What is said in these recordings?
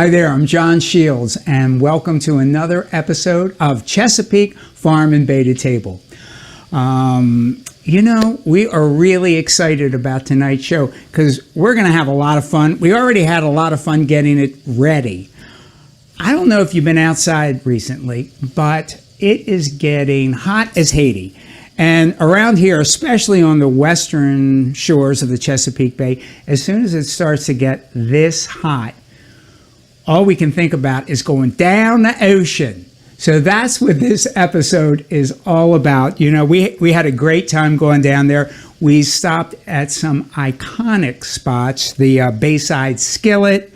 Hi there, I'm John Shields, and welcome to another episode of Chesapeake Farm and Beta Table. We are really excited about tonight's show because we're going to have a lot of fun. We already had a lot of fun getting it ready. I don't know if you've been outside recently, but it is getting hot as Haiti. And around here, especially on the western shores of the Chesapeake Bay, as soon as it starts to get this hot, all we can think about is going down the ocean. So that's what this episode is all about. You know, we had a great time going down there. We stopped at some iconic spots, the Bayside Skillet,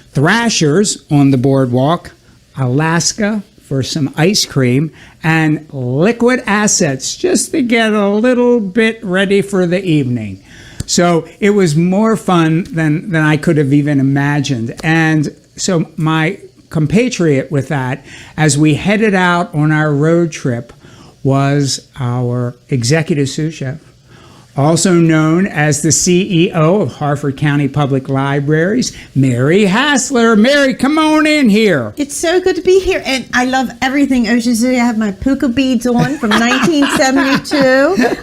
Thrasher's on the boardwalk, Alaska for some ice cream, and Liquid Assets just to get a little bit ready for the evening. So it was more fun than I could have even imagined. And so my compatriot with that, as we headed out on our road trip, was our executive sous chef, also known as the CEO of Harford County Public Libraries, Mary Hastler. Mary, come on in here. It's so good to be here, and I love everything Ocean City. I have my puka beads on from 1972.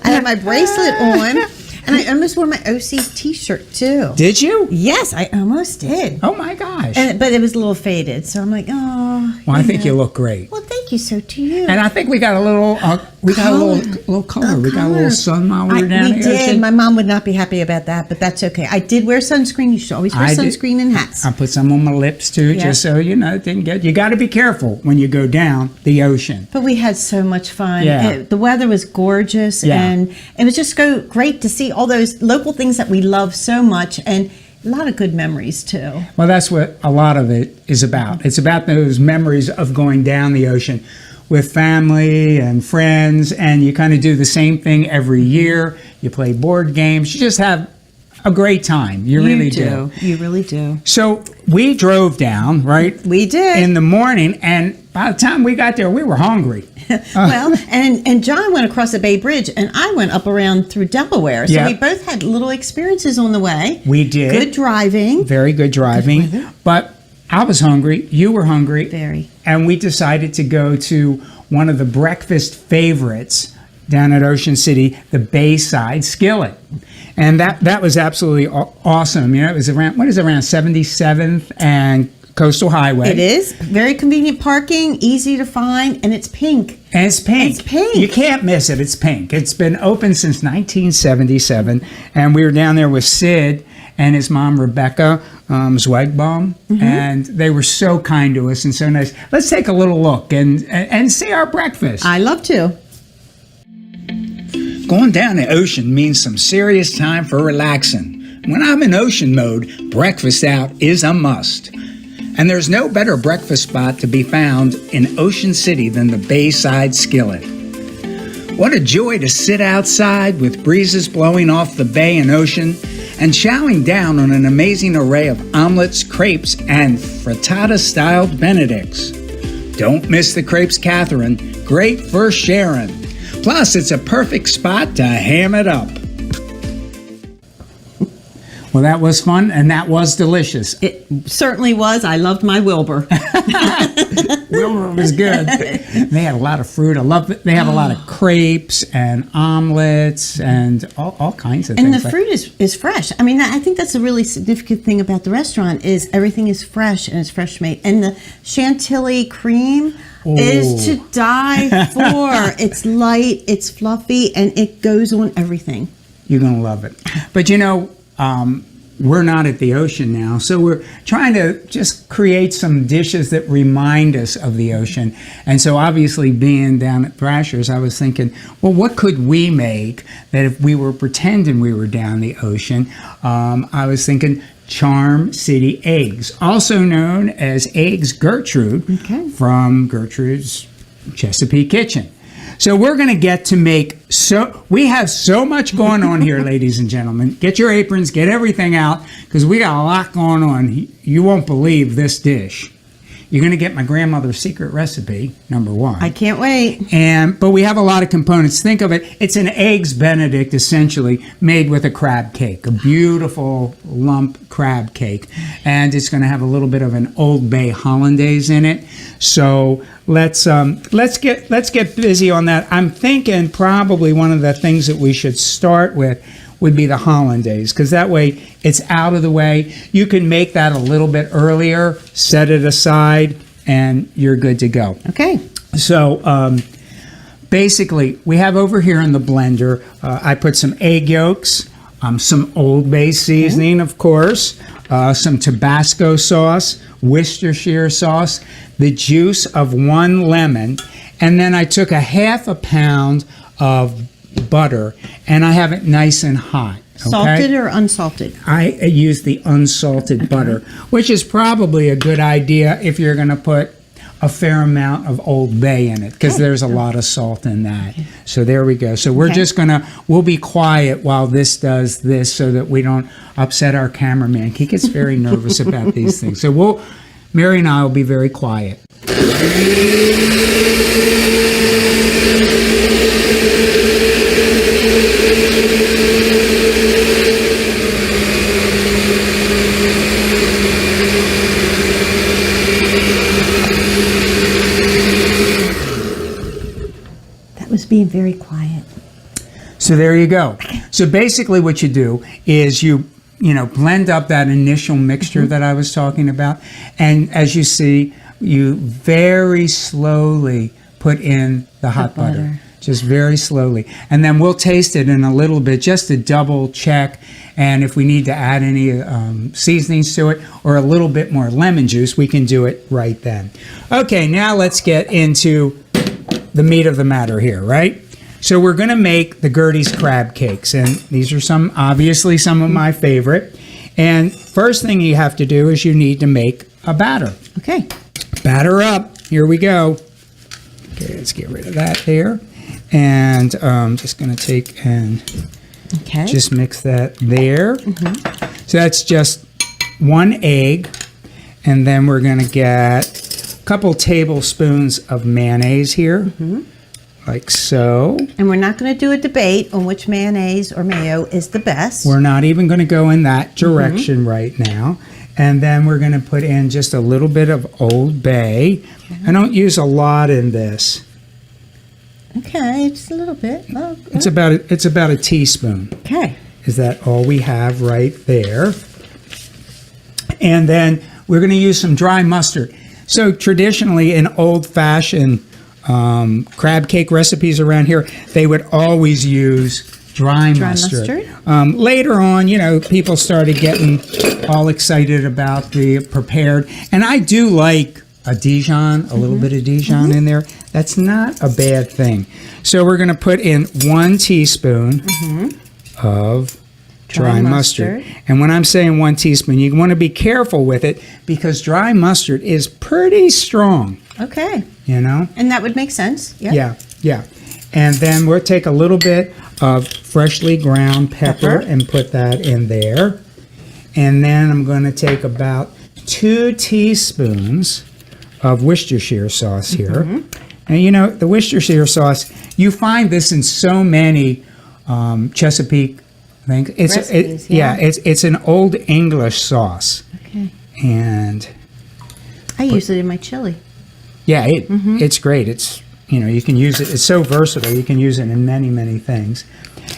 I have my bracelet on. And I almost wore my OC t-shirt, too. Did you? Yes, I almost did. Oh, my gosh. But it was a little faded, so I'm like, oh. Well, I think you look great. Well, thank you, so to you. And I think we got a little, little color. We got a little sun while we were down there. We did. My mom would not be happy about that, but that's okay. I did wear sunscreen. You should always wear sunscreen and hats. I put some on my lips, too, just so, it didn't get, you got to be careful when you go down the ocean. But we had so much fun. Yeah. The weather was gorgeous, and it was just great to see all those local things that we love so much, and a lot of good memories too. Well, that's what a lot of it is about. It's about those memories of going down the ocean with family and friends, and you kind of do the same thing every year. You play board games. You just have a great time. You really do. You really do. So we drove down, right? We did. In the morning, and by the time we got there, we were hungry. Well, and John went across the Bay Bridge, and I went up around through Delaware. So we both had little experiences on the way. We did. Good driving. Very good driving. Good but I was hungry. You were hungry. Very. And we decided to go to one of the breakfast favorites down at Ocean City, the Bayside Skillet. And that was absolutely awesome. It was around 77th and Coastal Highway. It is. Very convenient parking, easy to find, and it's pink. And it's pink. It's pink. You can't miss it. It's pink. It's been open since 1977, and we were down there with Sid and his mom, Rebecca Zweigbaum, and they were so kind to us and so nice. Let's take a little look and see our breakfast. I love to. Going down the ocean means some serious time for relaxing. When I'm in ocean mode, breakfast out is a must. And there's no better breakfast spot to be found in Ocean City than the Bayside Skillet. What a joy to sit outside with breezes blowing off the bay and ocean and chowing down on an amazing array of omelets, crepes, and frittata-styled Benedicts. Don't miss the crepes Catherine, great for sharing. Plus, it's a perfect spot to ham it up. Well, that was fun, and that was delicious. It certainly was. I loved my Wilbur. Wilbur was good. They had a lot of fruit. I love it. They have a lot of crepes and omelets and all kinds of things. And the fruit is fresh. I mean, I think that's a really significant thing about the restaurant is everything is fresh and it's fresh made. And the chantilly cream is to die for. It's light, it's fluffy, and it goes on everything. You're going to love it. But we're not at the ocean now, so we're trying to just create some dishes that remind us of the ocean. And so obviously being down at Thrasher's, I was thinking, well, what could we make that if we were pretending we were down the ocean? I was thinking Charm City eggs, also known as Eggs Gertrude, from Gertrude's Chesapeake Kitchen. So we're going to get to make, we have so much going on here, ladies and gentlemen. Get your aprons, get everything out, because we got a lot going on. You won't believe this dish. You're going to get my grandmother's secret recipe, number one. I can't wait. But we have a lot of components. Think of it, it's an eggs Benedict, essentially, made with a crab cake, a beautiful lump crab cake. And it's going to have a little bit of an Old Bay hollandaise in it. So let's get busy on that. I'm thinking probably one of the things that we should start with would be the hollandaise, because that way it's out of the way. You can make that a little bit earlier, set it aside, and you're good to go. Okay. So basically, we have over here in the blender, I put some egg yolks, some Old Bay seasoning, of course, some Tabasco sauce, Worcestershire sauce, the juice of 1 lemon, and then I took a half a pound of butter, and I have it nice and hot. Okay? Salted or unsalted? I use the unsalted butter, which is probably a good idea if you're going to put a fair amount of Old Bay in it, because there's a lot of salt in that. So there we go. So we're just we'll be quiet while this does this so that we don't upset our cameraman. He gets very nervous about these things. So Mary and I will be very quiet. Being very quiet. So there you go. So basically what you do is you blend up that initial mixture that I was talking about, and as you see, you very slowly put in the hot butter. Just very slowly. And then we'll taste it in a little bit just to double check, and if we need to add any seasonings to it or a little bit more lemon juice, we can do it right then. Okay, now let's get into the meat of the matter here, right? So we're going to make the Gertie's crab cakes, and these are obviously some of my favorite. And first thing you have to do is you need to make a batter. Okay. Batter up. Here we go. Okay, let's get rid of that there. And I'm just going to take and just mix that there. So that's just 1 egg, and then we're going to get couple tablespoons of mayonnaise here, like so. And we're not going to do a debate on which mayonnaise or mayo is the best. We're not even going to go in that direction right now. And then we're going to put in just a little bit of Old Bay. I don't use a lot in this. Okay, just a little bit. Oh, it's about a teaspoon. Okay. Is that all we have right there? And then we're going to use some dry mustard. So traditionally in old-fashioned crab cake recipes around here, they would always use dry mustard. Later on, people started getting all excited about the prepared. And I do like a Dijon, a little bit of Dijon in there. That's not a bad thing. So we're going to put in 1 teaspoon of dry mustard. And when I'm saying 1 teaspoon, you want to be careful with it because dry mustard is pretty strong. Okay. And that would make sense. Yeah. Yeah. And then we'll take a little bit of freshly ground pepper and put that in there. And then I'm going to take about 2 teaspoons of Worcestershire sauce here. And the Worcestershire sauce, you find this in so many Chesapeake things. Recipes, it's an Old English sauce. Okay. And I use it in my chili. Yeah, it's great. It's you can use it. It's so versatile. You can use it in many, many things.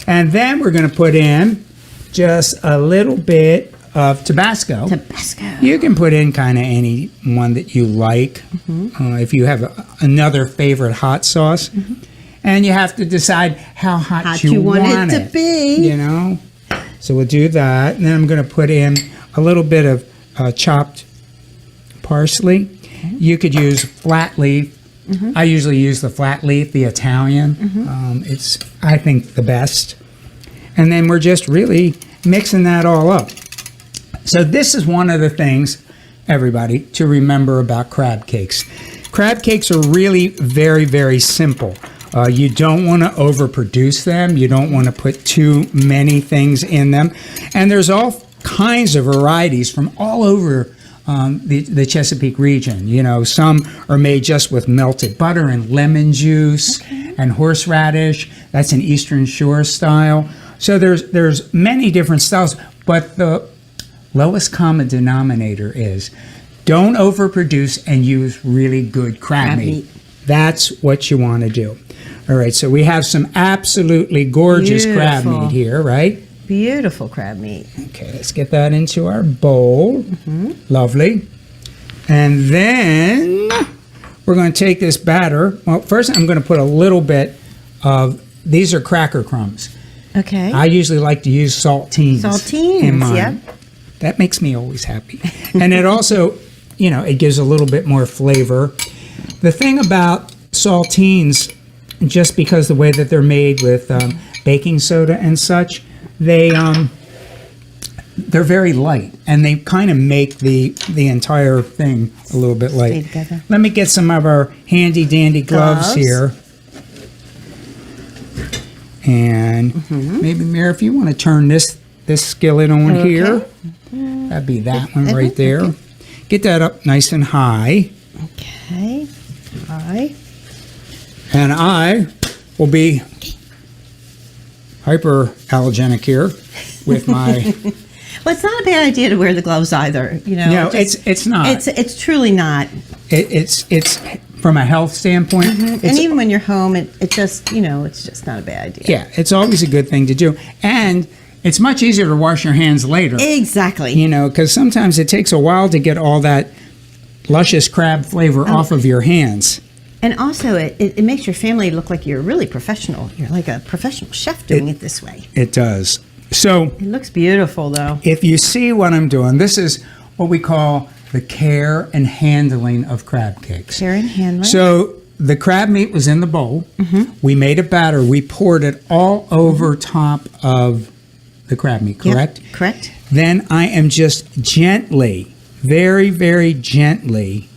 And then we're going to put in just a little bit of Tabasco. You can put in kind of any one that you like. If you have another favorite hot sauce. And you have to decide how hot you want it to be. So we'll do that. And then I'm going to put in a little bit of chopped parsley. You could use flat leaf. I usually use the flat leaf, the Italian. It's, I think, the best. And then we're just really mixing that all up. So this is one of the things, everybody, to remember about crab cakes. Crab cakes are really very, very simple. You don't want to overproduce them. You don't want to put too many things in them. And there's all kinds of varieties from all over the Chesapeake region. You know, some are made just with melted butter and lemon juice and horseradish. That's an Eastern Shore style. So there's many different styles, but the lowest common denominator is don't overproduce and use really good crab meat. That's what you want to do. All right, so we have some absolutely gorgeous crab meat here, right? Beautiful crab meat. Okay, let's get that into our bowl. Lovely. And then we're going to take this batter. Well, first I'm going to put a little bit of, these are cracker crumbs. Okay. I usually like to use saltines. In mine. Yep. That makes me always happy. And it also, you know, it gives a little bit more flavor. The thing about saltines, just because the way that they're made with baking soda and such, they're very light, and they kind of make the entire thing a little bit light. Stay together. Let me get some of our handy dandy gloves here. And maybe, Mary, if you want to turn this skillet on here, that'd be that one right there. Okay. Get that up nice and high. Okay. All right. And I will be hyperallergenic here with my... Well, it's not a bad idea to wear the gloves either. You know, No, it's not. It's truly not. It's from a health standpoint. And even when you're home, it just, you know, it's just not a bad idea. Yeah, it's always a good thing to do. And it's much easier to wash your hands later. Exactly. You know, because sometimes it takes a while to get all that luscious crab flavor off of your hands. And also, it makes your family look like you're really professional. You're like a professional chef doing it this way. It does. So It looks beautiful, though. if you see what I'm doing, this is what we call the care and handling of crab cakes. Care and handling. So the crab meat was in the bowl. We made a batter. We poured it all over top of the crab meat, correct? Yep, correct. Then I am just gently, very, very gently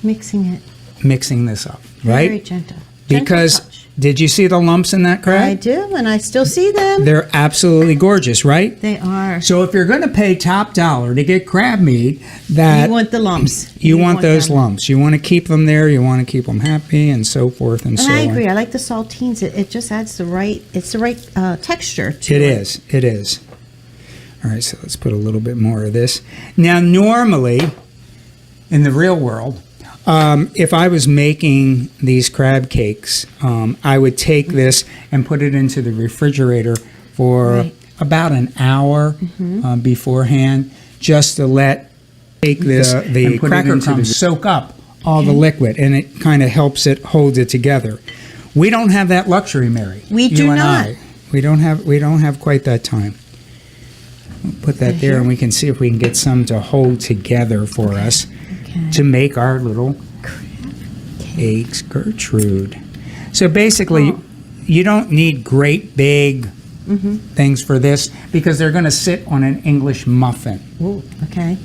Mixing this up, right? very gentle. Because Gentle touch. did you see the lumps in that crab? I do, and I still see them. They're absolutely gorgeous, right? They are. So if you're going to pay top dollar to get crab meat, that You want the lumps. you want those them. lumps. You want to keep them there. You want to keep them happy, and so forth and And so I on. agree. I like the saltines. It just adds the right texture to It is. It is. All right, so let's put a little bit more of this. Now, normally, in the real world, if I was making these crab cakes, I would take this and put it into the refrigerator for Right. about an hour beforehand, just to take the cracker crumbs soak up all the liquid, and it kind of helps it hold it together. We don't have that luxury, Mary. We You do and not. I. We don't have quite that time. We'll put that there, and we can see if we can get some to hold together for us to make our little eggs Gertrude. So basically, you don't need great big things for this because they're going to sit on an English muffin. Ooh, okay.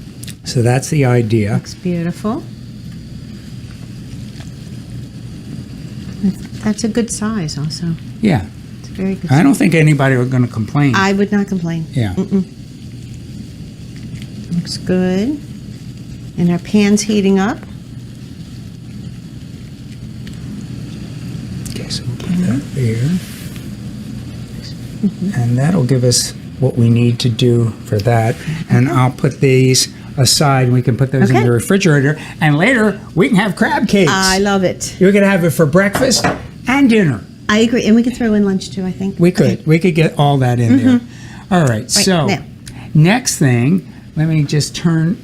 So that's the idea. Looks beautiful. That's a good size also. Yeah. It's a very good I size. don't think anybody was going to complain. I would not complain. Yeah. Looks good. And our pan's heating up. Okay, so we'll put that there. And that'll give us what we need to do for that. And I'll put these aside, and we can put those in Okay. the refrigerator. And later, we can have crab cakes. I love it. You're going to have it for breakfast and dinner. I agree. And we could throw in lunch too, I think. We could. Okay. We could get all that in there. All right. So, now. next thing, let me just turn.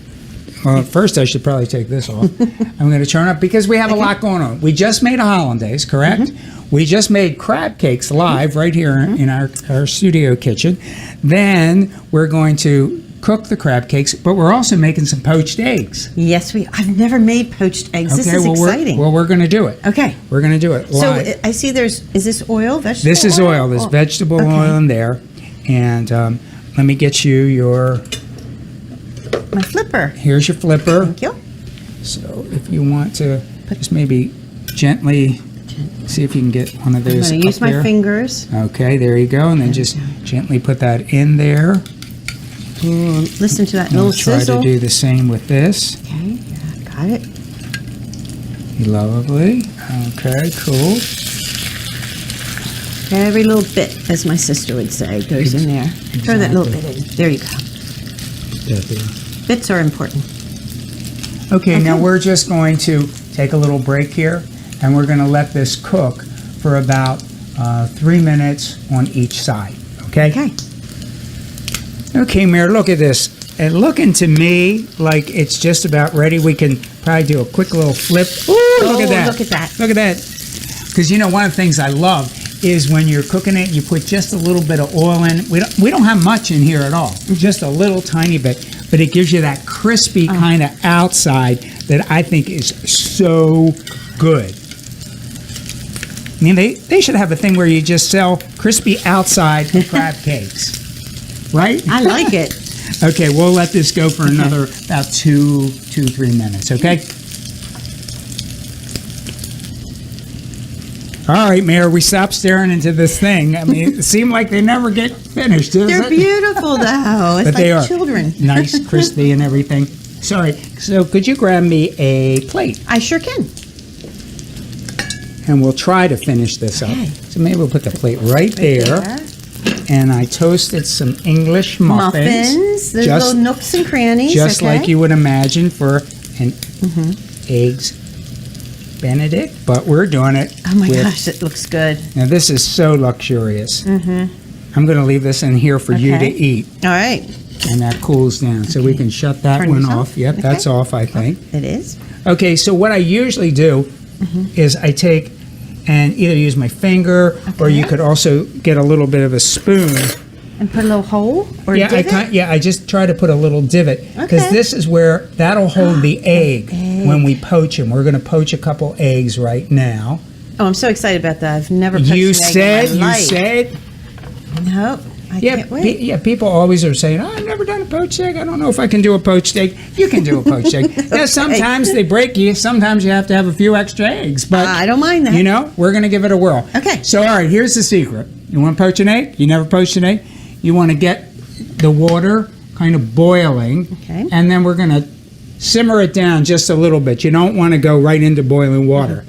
Well, first I should probably take this off. I'm going to turn up because we have a lot going on. We just made a hollandaise, correct? We just made crab cakes live right here in our studio kitchen. Then we're going to cook the crab cakes, but we're also making some poached eggs. Yes, I've never made poached eggs. This is exciting. We're going to do it. Okay. We're going to do it So live. I see is this oil, vegetable This is oil. There's Oh, vegetable okay. oil in there. And let me get you My flipper. here's your flipper. Thank you. So if you want to just maybe gently see if you can get one of I'm those going to use up my there. fingers. Okay, there you go. And then just gently put that in there. Ooh, listen to that We'll little try sizzle. to do the same with this. Okay, yeah, got it. Lovely. Okay, cool. Every little bit, as my sister would say, goes in there. Throw that little bit in. There you go. Definitely. Bits are important. Okay, now we're just going to take a little break here, and we're going to let this cook for about 3 minutes on each side. Okay? Okay. Okay, Mary, look at this. And looking to me like it's just about ready. We can probably do a quick little flip. Ooh, look at that. Look at that. Look at that. Because you know, one of the things I love is when you're cooking it, you put just a little bit of oil in. We don't have much in here at all, just a little tiny bit, but it gives you that crispy kind of outside that I think is so good. I mean, they should have a thing where you just sell crispy outside for crab cakes, right? I like it. Okay, we'll let this go for another about 3 minutes, okay? All right, Mayor, we stopped staring into this thing. I mean, it seemed like they never get finished, does They're it? beautiful, though. It's But they like are children. nice, crispy, and everything. Sorry, so could you grab me a plate? I sure can. And we'll try to finish this up. Okay. So maybe we'll put the plate right there. And I toasted some English muffins. There's little nooks and crannies. Just okay. like you would imagine for an eggs Benedict, but we're doing it. Oh my with, gosh, it looks good. Now this is so luxurious. I'm going to leave this in here for you to Okay. eat, All right. and that cools down. So we can shut that Turn one this off. off? Yep, that's Okay. off, I think. It is. Okay, so what I usually do is I take and either use my finger, or you could also get a little bit of a spoon. And put a little hole or Yeah, divot? I just try to put a little divot because Okay. this is where that'll hold the egg when we poach them. We're going to poach a couple eggs right now. Oh, I'm so excited about that. I've never poached You an egg in my said, life. Nope. I can't wait. People always are saying, "Oh, I've never done a poached egg. I don't know if I can do a poached egg." You can do a poached egg. Now, sometimes they break you. Sometimes you have to have a few extra eggs, but I don't mind that. You know, we're going to give it a whirl. Okay. So, all right, here's the secret. You want to poach an egg? You never poached an egg? You want to get the water kind of boiling, Okay. and then we're going to simmer it down just a little bit. You don't want to go right into boiling water.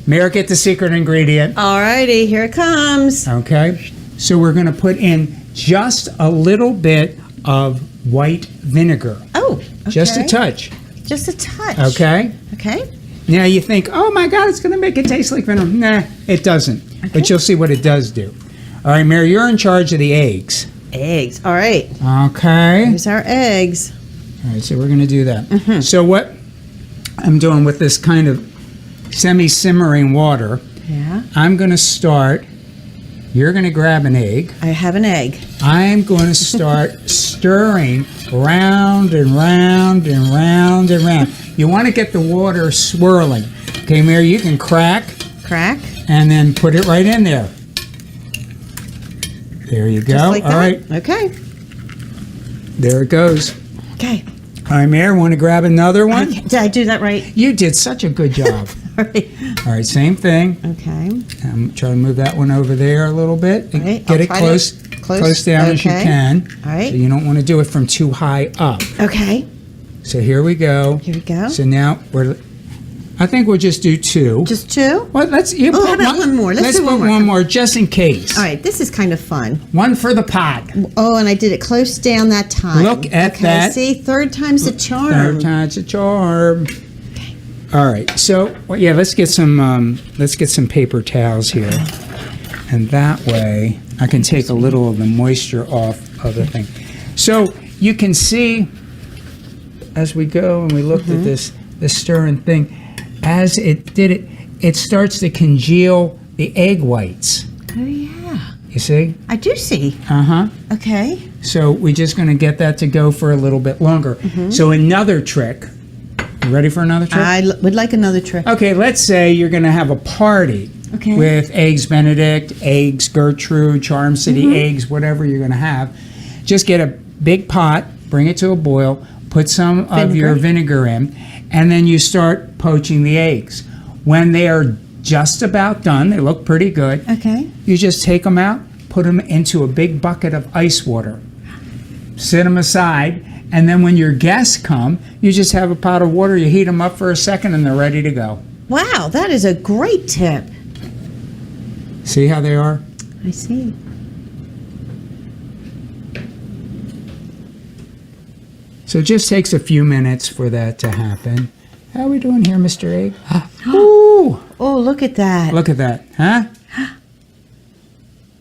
Mary, get the secret ingredient. All righty, here it comes. Okay, so we're going to put in just a little bit of white vinegar. Oh, okay. Just a touch. Just a touch. Okay? Okay. Now you think, oh my God, it's going to make it taste like vinegar. Nah, it doesn't. But you'll see what it does do. All right, Mary, you're in charge of the eggs. Eggs. All right. Okay. Here's our eggs. All right, so we're going to do that. So what I'm doing with this kind of semi-simmering water, Yeah. I'm going to start. You're going to grab an egg. I have an egg. I'm going to start stirring round and round and round and round. You want to get the water swirling. Okay, Mary, you can crack Crack. and then put it right in there. There you go. Just like All that. right, Okay. there it goes. Okay. All right, Mary, want to grab another one? Did I do that right? You did such a good job. All right. All right, same thing. Okay. I'm trying to move that one over there a little bit. All right, Get I'll it try close down as you Okay. can. All right. So you don't want to do it from too high up. Okay. So here we go. Here we go. So now I think we'll just do two. Just two? Well, let's. how about one more? Let's do put one more. one more just in case. All right. This is kind of fun. One for the pot. Oh, and I did it close down that time. Look at okay, that. See, third time's a charm. Third time's a charm. All right. So let's get some paper towels here, and that way I can take a little of the moisture off of the thing. So you can see as we go and we looked at this stirring thing, as it did it, it starts to congeal the egg whites. Oh, yeah. You see? I do see. Uh-huh. Okay. So we're just going to get that to go for a little bit longer. So another trick. You ready for another trick? I would like another trick. Okay, let's say you're going to have a party Okay. with Eggs Benedict, Eggs Gertrude, Charm City Eggs, whatever you're going to have. Just get a big pot, bring it to a boil, put some of your vinegar in, and then you start poaching the eggs. When they are just about done, they look pretty good, Okay. you just take them out, put them into a big bucket of ice water. sit them aside, and then when your guests come, you just have a pot of water, you heat them up for a second, and they're ready to go. Wow, that is a great tip. See how they are? I see. So it just takes a few minutes for that to happen. How are we doing here, Mr. Egg? Ooh! Oh, look at that. Look at that, huh?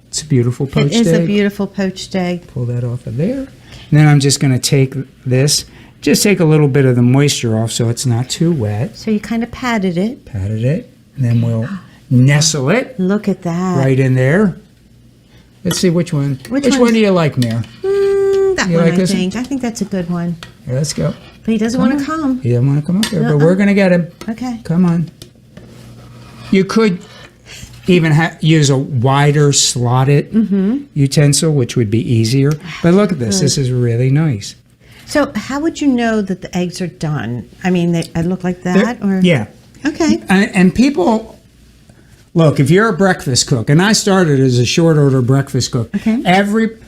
It's a beautiful poached egg. It is a beautiful poached egg. Pull that off of there. And then I'm just going to take this, just take a little bit of the moisture off so it's not too wet. So you kind of patted it. Patted it. And then we'll nestle it Look at that. right in there. Let's see which one. Which one do you like, Mayor? That You one, like I this one? think. I think that's a good one. Here, let's go. But he doesn't want to come. He doesn't want to come up here, but we're going to get him. Okay. Come on. You could even use a wider slotted utensil, which would be easier. But look at this. This is really nice. So how would you know that the eggs are done? I mean, they look like that? Or Yeah. Okay. And people, look, if you're a breakfast cook, and I started as a short order breakfast cook, Okay.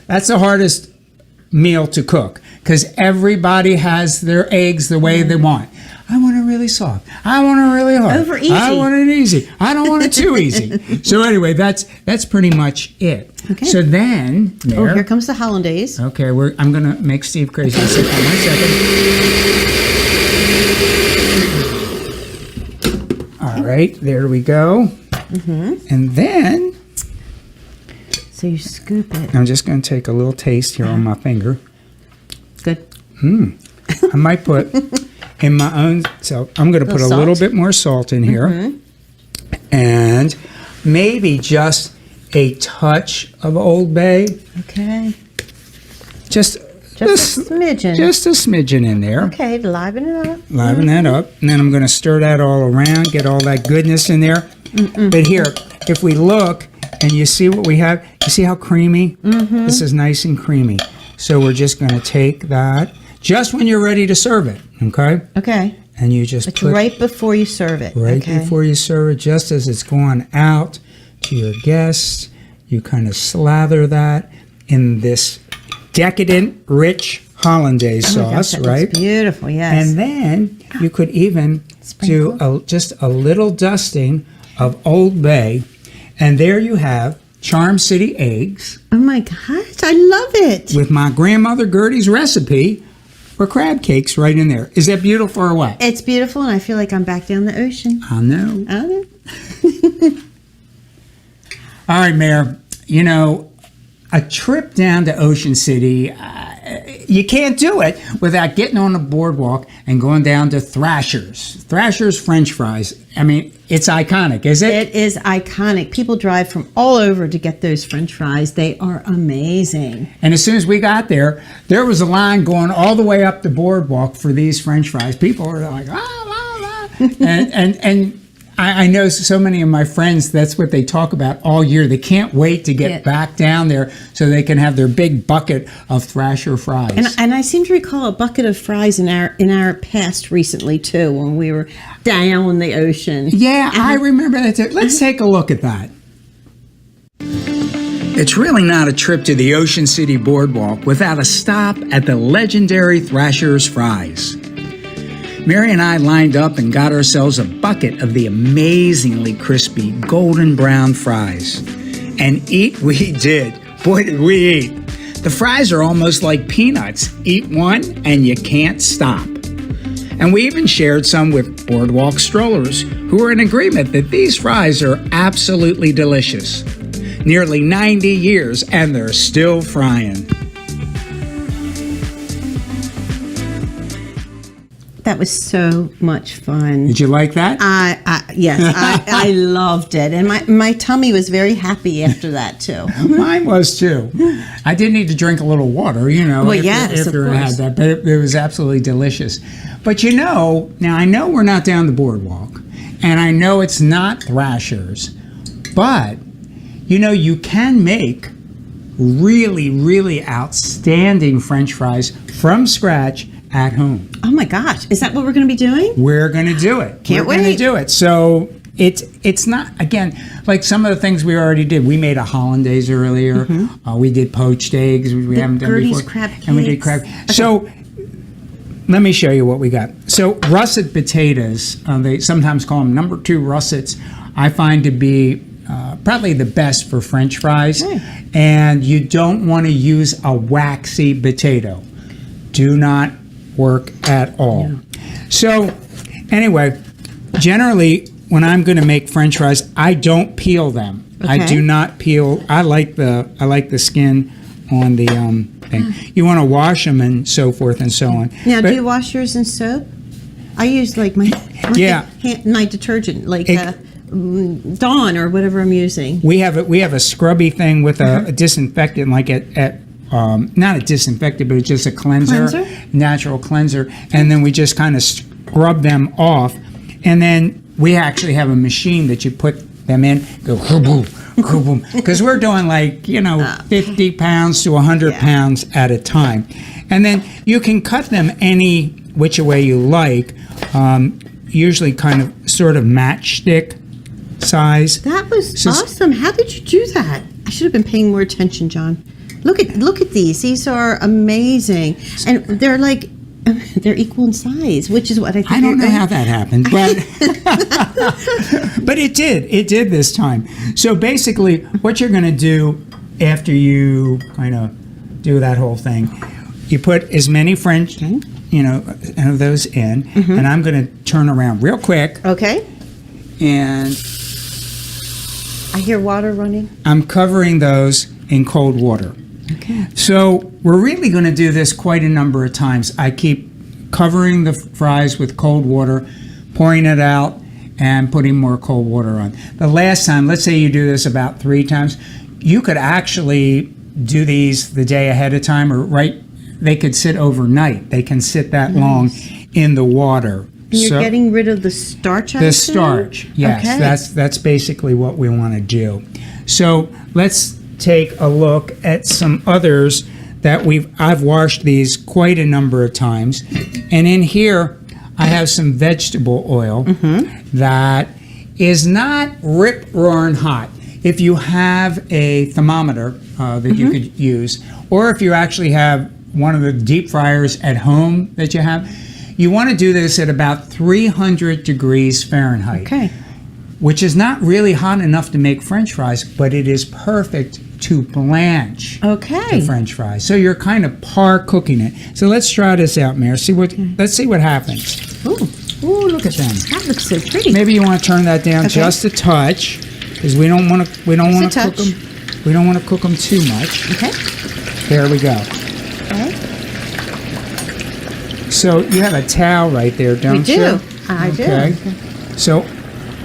that's the hardest meal to cook because everybody has their eggs the way they want. I want it really soft. I want it really hard. Over easy. I want it easy. I don't want it too easy. So anyway, that's pretty much it. Okay. So then, Oh, here comes the hollandaise. Okay, I'm gonna make Steve crazy. Sit down 1 second. All right, there we go. And then So you scoop it. I'm just gonna take a little taste here on my finger. Good. I might put in my own. So I'm gonna put a little salt. bit more salt in here, and maybe just a touch of Old Bay. Okay. Just a smidgen. Just a smidgen in there. Okay, liven it up. Liven that up, and then I'm going to stir that all around, get all that goodness in there. But here, if we look and you see what we have, you see how creamy? This is nice and creamy. So we're just going to take that just when you're ready to serve it, okay? Okay. And you just But put right before you serve it. right Okay. before you serve it, just as it's going out to your guests, you kind of slather that in this decadent, rich hollandaise Oh my gosh, sauce, that right? looks beautiful, yes. And then you could even do just a little dusting of Old Bay. And there you have Charm City eggs Oh my gosh, I love it. with my grandmother Gertie's recipe for crab cakes right in there. Is that beautiful or what? It's beautiful, and I feel like I'm back down the ocean. I know. I don't know. All right, Mayor. You know, a trip down to Ocean City, you can't do it without getting on the boardwalk and going down to Thrasher's. Thrasher's French fries. I mean, it's iconic, is it? It is iconic. People drive from all over to get those French fries. They are amazing. And as soon as we got there was a line going all the way up the boardwalk for these French fries. People were like, ah, la, la. And I know so many of my friends, that's what they talk about all year. They can't wait to get back down there so they can have their big bucket of Thrasher fries. And I seem to recall a bucket of fries in our past recently too, when we were down in the ocean. Yeah, I remember that too. Let's take a look at that. It's really not a trip to the Ocean City Boardwalk without a stop at the legendary Thrasher's Fries. Mary and I lined up and got ourselves a bucket of the amazingly crispy golden brown fries. And eat we did. Boy, did we eat. The fries are almost like peanuts. Eat one and you can't stop. And we even shared some with boardwalk strollers who were in agreement that these fries are absolutely delicious. Nearly 90 years and they're still frying. That was so much fun. Did you like that? Yes, I loved it. And my tummy was very happy after that too. Mine was too. I did need to drink a little water, you know, Well, yes, of after I had course. that, but it was absolutely delicious. But you know, now I know we're not down the boardwalk, and I know it's not Thrasher's, but you know, you can make really, really outstanding French fries from scratch at home. Oh my gosh, is that what we're going to be doing? We're going to do it. Can't We're going wait. to do it. So, it's not, again, like some of the things we already did. We made a hollandaise earlier. We did poached eggs. We haven't done Gertie's before. crab And we did cakes. crab. Okay. So let me show you what we got. So russet potatoes, they sometimes call them number 2 russets, I find to be probably the best for French fries. And you don't want to use a waxy potato. Do not work at all. So anyway, generally when I'm going to make French fries, I don't peel them. I do not peel. I like the skin on the thing. You want to wash them and so forth and so on. Now, do you wash yours in soap? I use like my detergent, like Dawn or whatever I'm using. We have a scrubby thing with a disinfectant, like at not a disinfectant, but it's just a cleanser, natural cleanser, and then we just kind of scrub them off, and then we actually have a machine that you put them in, go boom, boom, because we're doing like 50 pounds to 100 pounds at a time, and then you can cut them any which way you like, usually kind of sort of matchstick size. That was awesome. How did you do that? I should have been paying more attention, John. Look at these. These are amazing, and they're equal in size, which is what I think. I don't know how that happened, but but it did. It did this time. So basically, what you're going to do after you kind of do that whole thing, you put as many French, of those in, and I'm going to turn around real quick. Okay. And I hear water running. I'm covering those in cold water. Okay. So we're really going to do this quite a number of times. I keep covering the fries with cold water, pouring it out, and putting more cold water on. The last time, let's say you do this about 3 times, you could actually do these the day ahead of time, they could sit overnight. They can sit that long in the water. And you're getting rid of the starch out of it? The starch, yes. Okay. That's basically what we want to do. So let's take a look at some others that I've washed these quite a number of times. And in here, I have some vegetable oil that is not rip-roaring hot. If you have a thermometer that you could use, or if you actually have one of the deep fryers at home that you have, you want to do this at about 300 degrees Fahrenheit, which is not really hot enough to make French fries, but it is perfect to blanch the French fries. So you're kind of par cooking it. So let's try this out, Mary. Let's see what happens. Ooh, look at them. That looks so pretty. Maybe you want to turn that down just a touch, because we don't want to cook them. We don't want to cook them too much. Okay. There we go. So you have a towel right there, don't you? We do. I do. Okay. So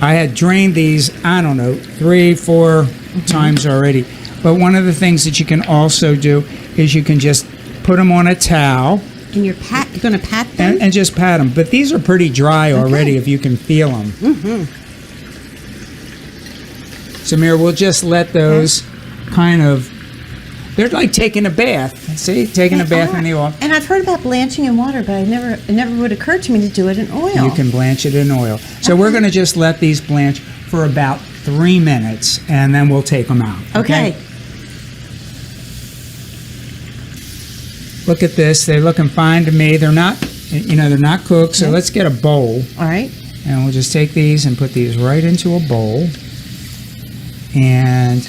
I had drained these, I don't know, 3-4 times already. But one of the things that you can also do is you can just put them on a towel. And you're going to pat them? And just pat them. But these are pretty dry already if you can feel them. So, Mira, we'll just let those kind of, they're like taking a bath. See, taking a bath in the oil. And I've heard about blanching in water, but it never would occur to me to do it in oil. You can blanch it in oil. So we're going to just let these blanch for about 3 minutes, and then we'll take them out. Okay. Look at this. They're looking fine to me. They're not, they're not cooked. So let's get a bowl. All right. And we'll just take these and put these right into a bowl. And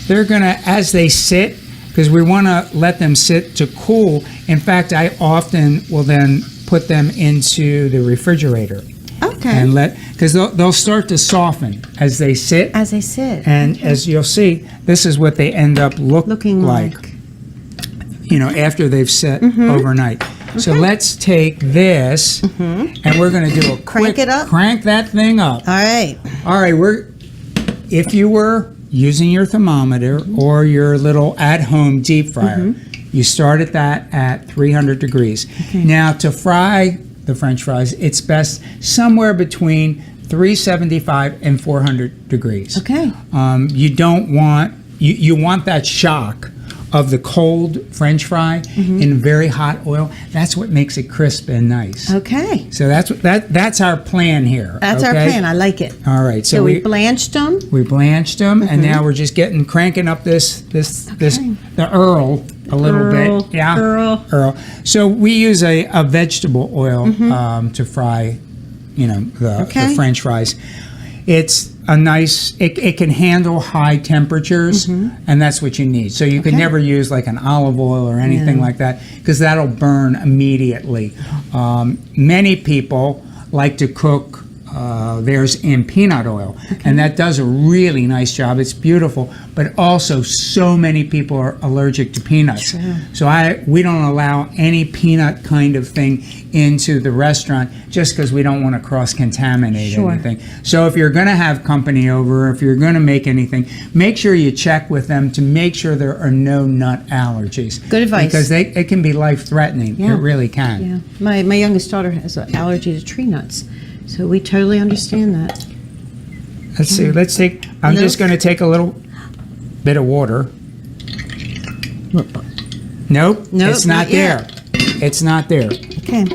they're going to, as they sit, because we want to let them sit to cool. In fact, I often will then put them into the refrigerator. Okay. And because they'll start to soften as they sit. As they sit. And as you'll see, this is what they end up looking like. After they've set overnight. So let's take this, and we're going to do a quick crank that thing up. All right. If you were using your thermometer or your little at-home deep fryer, you start at 300 degrees. Now, to fry the French fries, it's best somewhere between 375 and 400 degrees. Okay. You don't want you want that shock of the cold French fry in very hot oil. That's what makes it crisp and nice. Okay. So that's our plan here. That's our plan. I like it. All right. So we blanched them. We blanched them, and now we're just cranking up the Earl a little bit. Yeah. Earl. So we use a vegetable oil to fry, the French fries. It's a nice, it can handle high temperatures, and that's what you need. So you can never use like an olive oil or anything like that, because that'll burn immediately. Many people like to cook theirs in peanut oil, and that does a really nice job. It's beautiful, but also so many people are allergic to peanuts. So we don't allow any peanut kind of thing into the restaurant, just because we don't want to cross-contaminate anything. So if you're going to have company over, if you're going to make anything, make sure you check with them to make sure there are no nut allergies. Good advice. Because it can be life-threatening. Yeah. It really can. Yeah. My youngest daughter has an allergy to tree nuts, so we totally understand that. Let's see. I'm just going to take a little bit of water. Nope, it's not there. It's not there. Okay.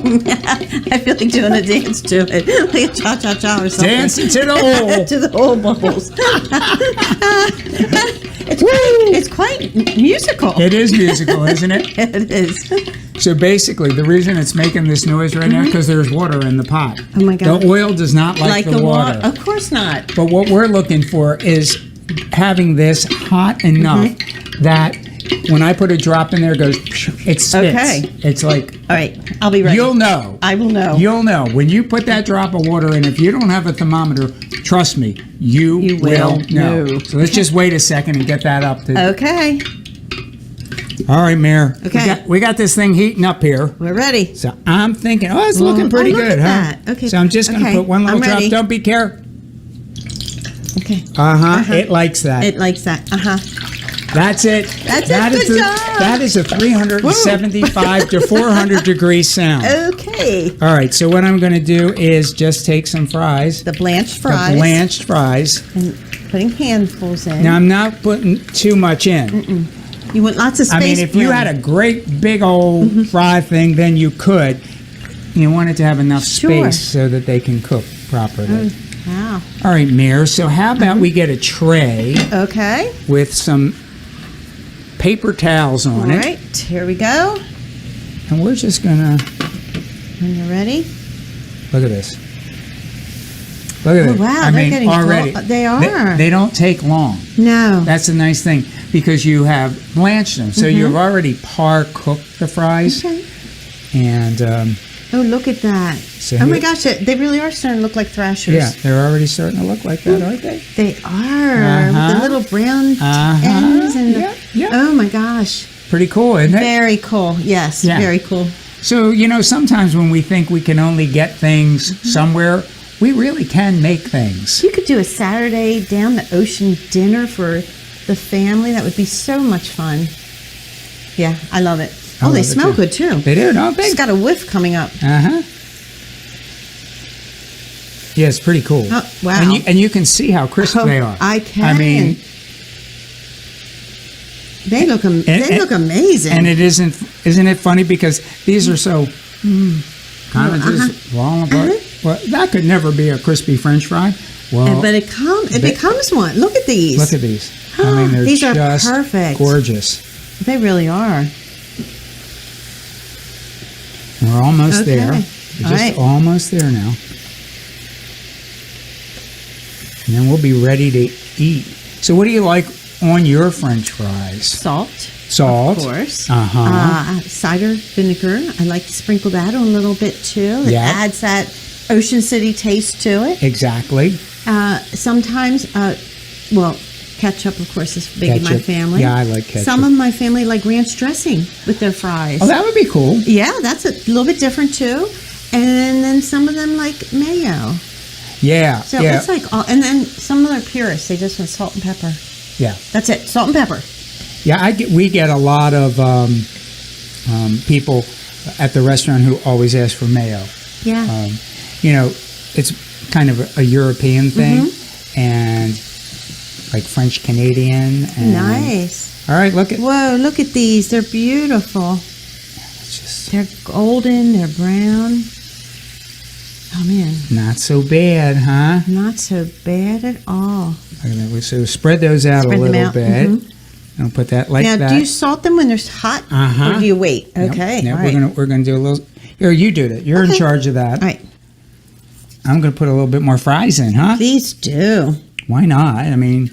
I feel like doing a dance to it, like a cha-cha-cha or something. Dancing to the hole. To the hole bubbles. It's quite musical. It is musical, isn't it? It is. So basically, the reason it's making this noise right now, because there's water in the pot. Oh my God. The oil does not like the water. Of course not. But what we're looking for is having this hot enough that when I put a drop in there, it goes, it spits. Okay. It's like... All right, I'll be ready. You'll know. I will know. You'll know. When you put that drop of water in, if you don't have a thermometer, trust me, you will know. So let's just wait a second and get that up. Okay. All right, Mare. Okay. We got this thing heating up here. We're ready. So I'm thinking, it's looking pretty good, huh? That. Okay. So I'm just going to put one little drop. Don't be careful. Okay. It likes that. It likes that. That's it. Good job. That is a 375 to 400 degree sound. Okay. All right, so what I'm going to do is just take some fries. The blanched fries. And putting handfuls in. Now, I'm not putting too much in. You want lots of space. I mean, if you had a great big old fry thing, then you could. You want it to have enough space so that they can cook properly. Wow. All right, Mare, so how about we get a tray with some paper towels on it. All right, here we go. And we're just going to... When you're ready. Look at this. Look at it. Wow, they're getting already. They are. They don't take long. No. That's a nice thing because you have blanched them. So you've already par-cooked the fries. Okay. And... oh, look at that. So my gosh, they really are starting to look like Thrashers. Yeah, they're already starting to look like that, aren't they? They are. With the little brown ends. And oh, my gosh. Pretty cool, isn't it? Very cool. Yes, very cool. So, sometimes when we think we can only get things somewhere, we really can make things. You could do a Saturday down the ocean dinner for the family. That would be so much fun. Yeah, I love it. Oh, they smell good, too. They do, don't they? It's got a whiff coming up. Yeah, it's pretty cool. Oh, wow. And you can see how crisp they are. I can. I mean... They look amazing. And isn't it funny because these are so kind of just long apart. Well, that could never be a crispy French fry. Well, but it becomes one. Look at these. Look at these. I mean, they're these are just perfect. Gorgeous. They really are. We're almost there. We're just almost there now. And then we'll be ready to eat. So what do you like on your French fries? Salt. Salt. Of course. Cider vinegar. I like to sprinkle that on a little bit too. It adds that Ocean City taste to it. Exactly. Sometimes, ketchup, of course, is big in my family. Yeah, I like ketchup. Some of my family like ranch dressing with their fries. Oh, that would be cool. Yeah, that's a little bit different too. And then some of them like mayo. Yeah. So it's like and then some of their purists, they just want salt and pepper. Yeah. That's it, salt and pepper. Yeah, we get a lot of people at the restaurant who always ask for mayo. Yeah. It's kind of a European thing, and like French Canadian. And, Nice. all right, look at. Whoa, look at these. They're beautiful. It's just They're golden. They're brown. Oh, man. not so bad, huh? Not so bad at all. Look at that. So spread those out Spread a them little out, bit. mhm. And put that like Now, that. do you salt them when they're hot? Uh-huh. Or do you wait? Yep. Okay. Yeah, all we're right. gonna do a little. Here, you do it. You're in Okay. charge of that. All right. I'm gonna put a little bit more fries in, huh? Please do. Why not? I mean,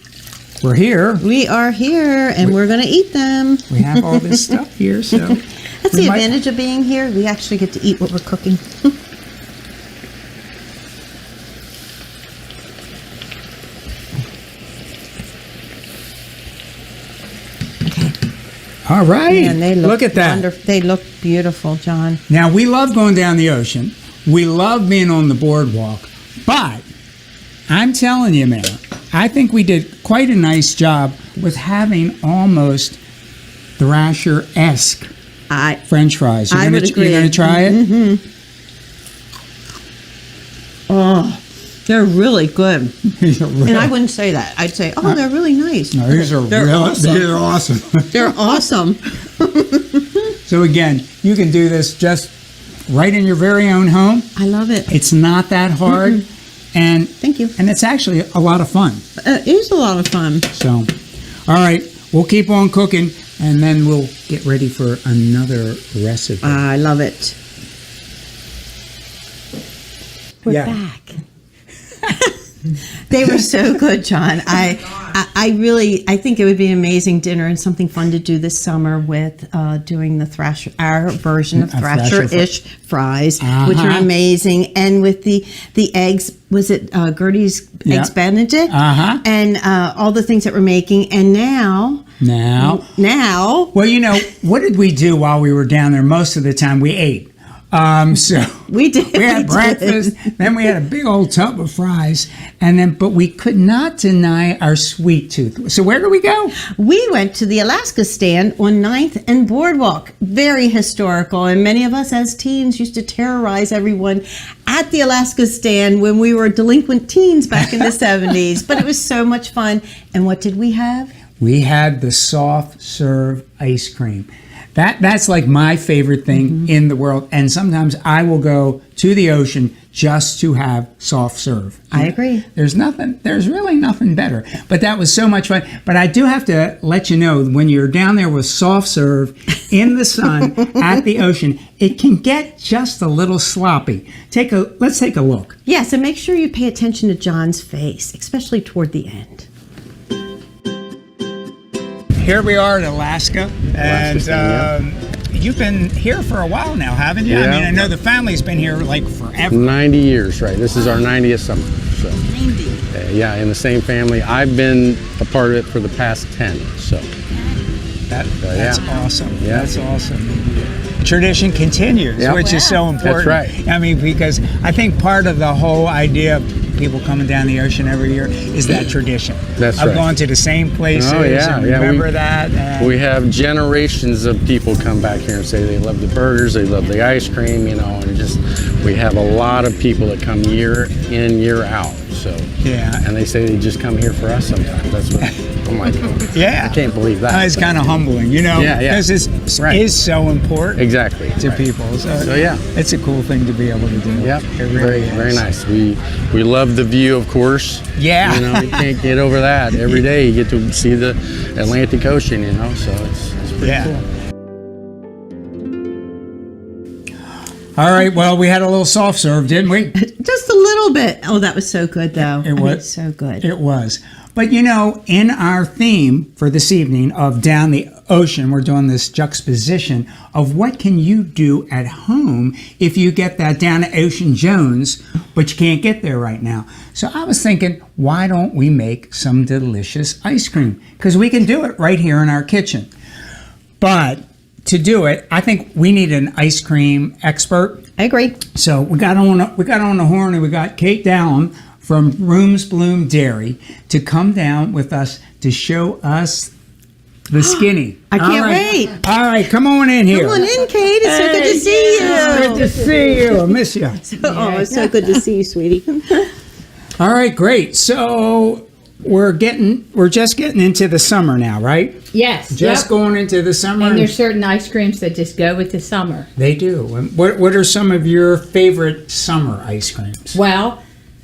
we're here. We are here, and we're going to eat them. We have all this stuff here, so That's we the might- advantage of being here. We actually get to eat what we're cooking. All right. And they look at that. wonderful. They look beautiful, John. Now, we love going down the ocean. We love being on the boardwalk. But I'm telling you, man, I think we did quite a nice job with having almost Thrasher-esque French fries. I would agree. You're going to try it? Mm-hmm. Oh, they're really good. And I wouldn't say that. I'd say, oh, they're really nice. No, these are They're awesome. They're awesome. They're awesome. So again, you can do this just right in your very own home. I love it. It's not that hard, and Thank you. and it's actually a lot of fun. It is a lot of fun. So, all right, we'll keep on cooking, and then we'll get ready for another recipe. I love it. We're Yeah. back. They were so good, John. I really think it would be an amazing dinner and something fun to do this summer with doing the Thrasher, our version of A Thrasher Thrasher-ish fries, which are amazing, and with the eggs. Was it Gertie's Yeah. eggs Benedict? Uh-huh. And all the things that we're making, and now. Well, you know, what did we do while we were down there? Most of the time we ate. So we did. we had breakfast, then we had a big old tub of fries, but we could not deny our sweet tooth. So where did we go? We went to the Alaska stand on 9th and Boardwalk. Very historical, and many of us as teens used to terrorize everyone at the Alaska stand when we were delinquent teens back in the 70s. But it was so much fun. And what did we have? We had the soft serve ice cream. That's like my favorite thing in the world, and sometimes I will go to the ocean just to have soft serve. I agree. There's really nothing better. But that was so much fun. But I do have to let you know, when you're down there with soft serve in the sun at the ocean, it can get just a little sloppy. Let's take a look. Yes, and make sure you pay attention to John's face, especially toward the end. Here we are in Alaska, and you've been here for a while now, haven't you? Yeah. I mean, I know the family's been here like forever. 90 years, right? This is our 90th summer. So, 90. yeah, in the same family. I've been a part of it for the past 10. So, That's awesome. Yeah. That's awesome. Tradition continues, Yep. which is so important. That's right. I mean, because I think part of the whole idea of people coming down the ocean every year is that tradition. That's I've right. gone to the same places and remember that. And we have generations of people come back here and say they love the burgers, they love the ice cream, and just we have a lot of people that come year in, year out. So yeah. and they say they just come here for us sometimes. That's what I'm like. Yeah. I can't believe that. It's kind of humbling, Yeah. This is so important Exactly. to people. So yeah. It's a cool thing to be able to do. Yep. It really is. Very nice. We love the view, of course. Yeah. You can't get over that. Every day you get to see the Atlantic Ocean, so it's pretty cool. All right, well, we had a little soft serve, didn't we? Just a little bit. Oh, that was so good, though. It was so good. It was. But in our theme for this evening of Down the Ocean, we're doing this juxtaposition of what can you do at home if you get that Down the Ocean Jones, but you can't get there right now. So I was thinking, why don't we make some delicious ice cream? Because we can do it right here in our kitchen. But to do it, I think we need an ice cream expert. I agree. So we got on the horn, and we got Kate Dallam from Bloom Dairy to come down with us to show us the skinny. I can't wait. All right, come on in here. Come on in, Kate. It's so good to see you. Good to see you. I miss you. Oh, it's so good to see you, sweetie. All right, great. So we're just getting into the summer now, right? Yes. Just going into the summer. And there's certain ice creams that just go with the summer. They do. And what are some of your favorite summer ice creams? Well,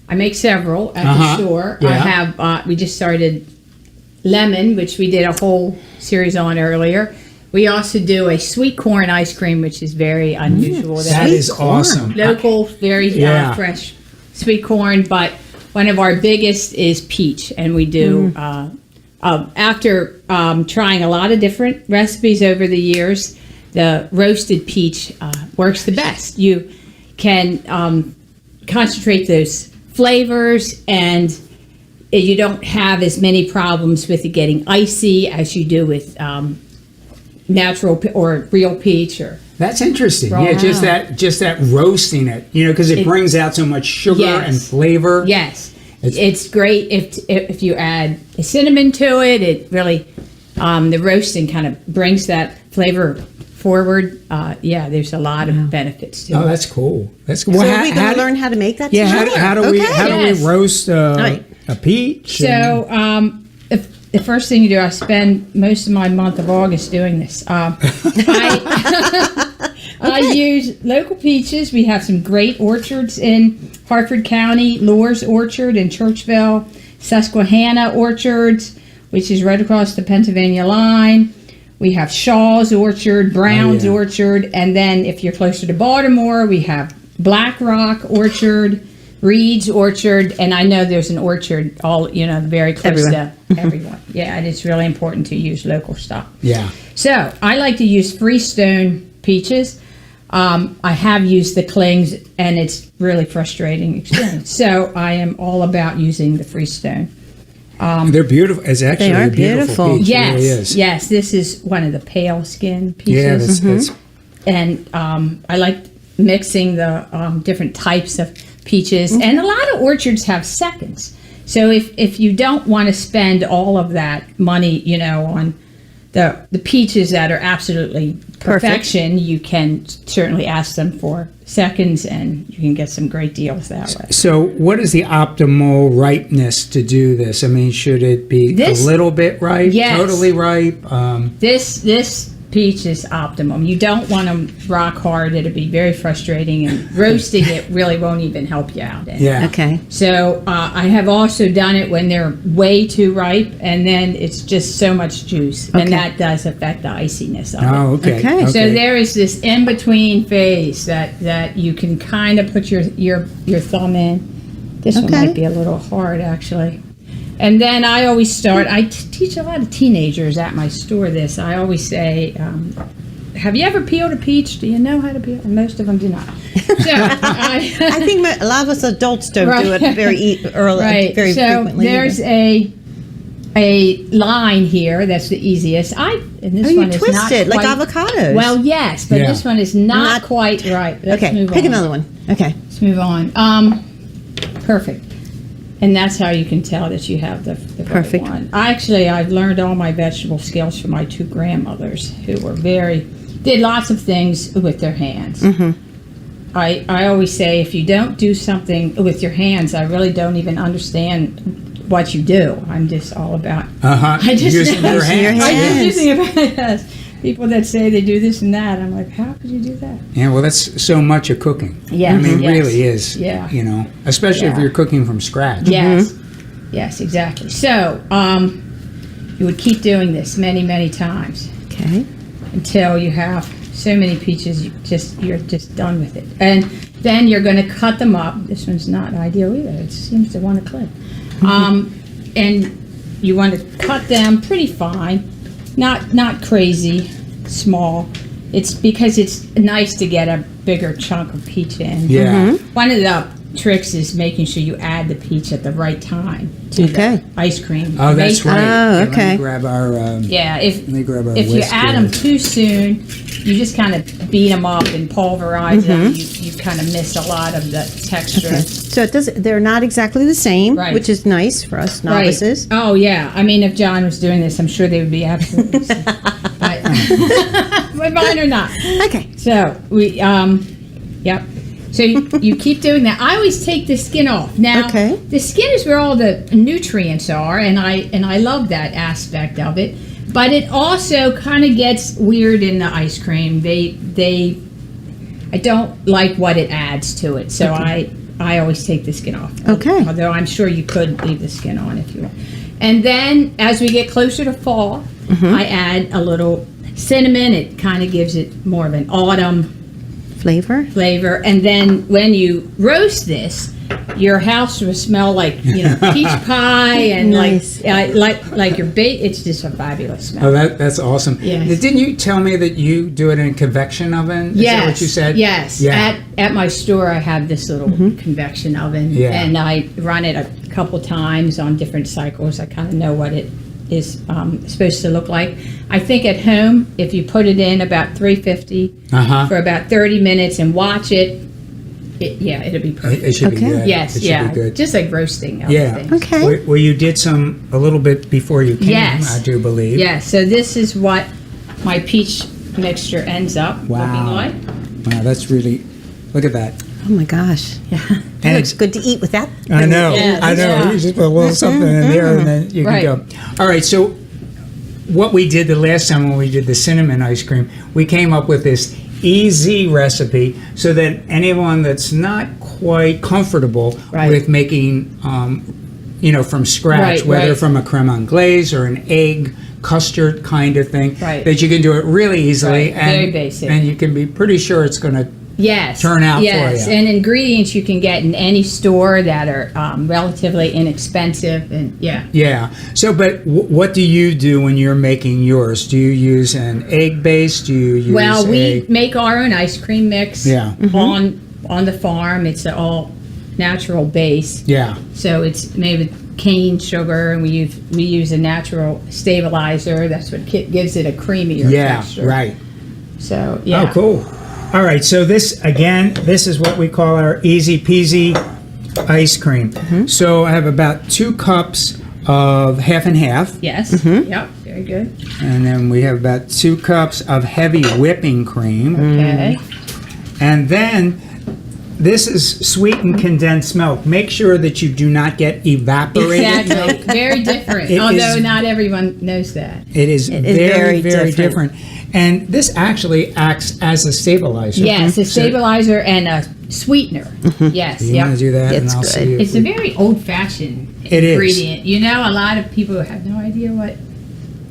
I make several at the store. Yeah. I have, we just started lemon, which we did a whole series on earlier. We also do a sweet corn ice cream, which is very unusual. That is awesome. Local, very Yeah. fresh sweet corn, but one of our biggest is peach, and we do, after trying a lot of different recipes over the years, the roasted peach works the best. You can concentrate those flavors, and you don't have as many problems with it getting icy as you do with natural or real peach. Or That's interesting. Wow. Yeah, just that roasting it, because it brings out so much sugar Yes. and flavor. yes, it's great if you add cinnamon to it. It really the roasting kind of brings that flavor forward. There's a lot of benefits to Oh, it. that's cool. That's cool. So Well, are we going to learn how to make that? Yeah, together? how do we Yes. roast right. a peach? So, the first thing you do, I spend most of my month of August doing this. I use local peaches. We have some great orchards in Harford County, Lohr's Orchard in Churchville, Susquehanna Orchards, which is right across the Pennsylvania line. We have Shaw's Orchard, Brown's yeah. Orchard, and then if you're closer to Baltimore, we have Black Rock Orchard, Reed's Orchard, and I know there's an orchard all, very close to everyone. Yeah, and it's really important to use local stuff. Yeah. So I like to use Freestone peaches. I have used the clings, and it's really frustrating experience. So I am all about using the Freestone. They're beautiful. It's actually are a beautiful beautiful. peach. Yes, It really is. yes. This is one of the pale skin peaches. Yeah, that's And I like mixing the different types of peaches. And a lot of orchards have seconds. So if you don't want to spend all of that money, on the peaches that are absolutely perfection, you can certainly ask them for seconds, and you can get some great deals that way. So, what is the optimal ripeness to do this? I mean, should it be This- a little bit ripe, Yes. totally ripe? This peach is optimum. You don't want them rock hard. It'll be very frustrating, and roasting it really won't even help you out. Yeah. Okay. So I have also done it when they're way too ripe, and then it's just so much juice, Okay. and that does affect the iciness of it. Oh, okay. Okay. So there is this in-between phase that you can kind of put your thumb in. This one Okay. might be a little hard, actually. And then I always start, I teach a lot of teenagers at my store this. I always say, have you ever peeled a peach? Do you know how to peel? And most of them do not. So I think a lot of us adults don't do it Right. very early, Right. very so frequently. there's either. a line here that's the easiest. And this you one is twist not it like quite- avocados. Well, yes, but Yeah. this one is not Not- quite right. Let's Okay, move pick on. another one. Okay. Let's move on. Perfect. And that's how you can tell that you have the Perfect. right one. I've learned all my vegetable skills from my two grandmothers, who were did lots of things with their hands. Mm-hmm. I always say, if you don't do something with your hands, I really don't even understand what you do. I'm just all about. I just Using your hands. I hands. just using about yes. People that say they do this and that, I'm like, how could you do that? Yeah, well, that's so much of cooking. Yeah, I mean, it yes. really is. Yeah. Especially if Yeah. you're cooking from scratch. Yes, yes, exactly. So you would keep doing this many, many times Okay. until you have so many peaches you're just done with it. And then you're going to cut them up. This one's not ideal either. It seems to want to clip. And you want to cut them pretty fine, not crazy small. It's because it's nice to get a bigger chunk of peach in. Yeah. One of the tricks is making sure you add the peach at the right time to Okay. the ice cream. Oh, that's right. Oh, Yeah, let okay. me grab our. Yeah, Let me grab our if you whisk add here. them too soon, you just kind of beat them up and pulverize them. You kind of miss a lot of the texture. Okay. So they're not exactly the same, Right. which is nice for us novices. Oh yeah, I mean, if John was doing this, I'm sure they would be absolutely. the same. But mine are not. Okay. So we, yep. So you keep doing that. I always take the skin off. Now, Okay. the skin is where all the nutrients are, and I love that aspect of it. But it also kind of gets weird in the ice cream. I don't like what it adds to it, so I always take the skin off. Okay. Although I'm sure you could leave the skin on if you want. And then as we get closer to fall, I add a little cinnamon. It kind of gives it more of an autumn Flavor. And then when you roast this, your house will smell like peach pie and Nice. like your bake. It's just a fabulous smell. Oh, that's awesome. Yes. Didn't you tell me that you do it in a convection oven? Is that what you said? Yes. Yeah. At my store, I have this little convection oven, Yeah. and I run it a couple times on different cycles. I kind of know what it is supposed to look like. I think at home, if you put it in about 350 for about 30 minutes and watch it, it'll be perfect. It should be Okay. good. Yes, It should yeah, be good. just like roasting. Yeah. Okay. Well, you did a little bit before you came, Yes. I do believe. Yeah, so this is what my peach mixture ends up looking Wow. like. Wow, that's really, look at that. Oh my gosh. Yeah. That looks good to eat with that. I know, Yes, I know. yeah. You just put a little something in there and then you can Right. go. All right, so what we did the last time when we did the cinnamon ice cream, we came up with this easy recipe so that anyone that's not quite comfortable Right. with making, from scratch, Right, whether right. from a creme anglaise or an egg custard kind of thing, Right. that you can do it really easily. Right, very basic. And you can be pretty sure it's going to Yes. turn out for yes. you. And ingredients you can get in any store that are relatively inexpensive. And Yeah. So, but what do you do when you're making yours? Do you use an egg base? Do you use Well, we make our own ice cream mix Yeah. on the farm. It's an all natural base. Yeah. So it's made with cane sugar, and we use a natural stabilizer. That's what gives it a creamier Yeah. texture. Right. So yeah. Oh, cool. All right. So this is what we call our easy peasy ice cream. So I have about 2 cups of half and half, Yes. Yep. Very good. and then we have about 2 cups of heavy whipping cream, Okay. and then this is sweetened condensed milk. Make sure that you do not get evaporated milk. Exactly. Very different. It Although is- not everyone knows that. It is is very, very very different. different. And this actually acts as a stabilizer. Yes, a So- stabilizer and a sweetener. Yes. You Yep. want to do that, and It's I'll good. see if It's a we- very old-fashioned It is. ingredient. You know, a lot of people have no idea what.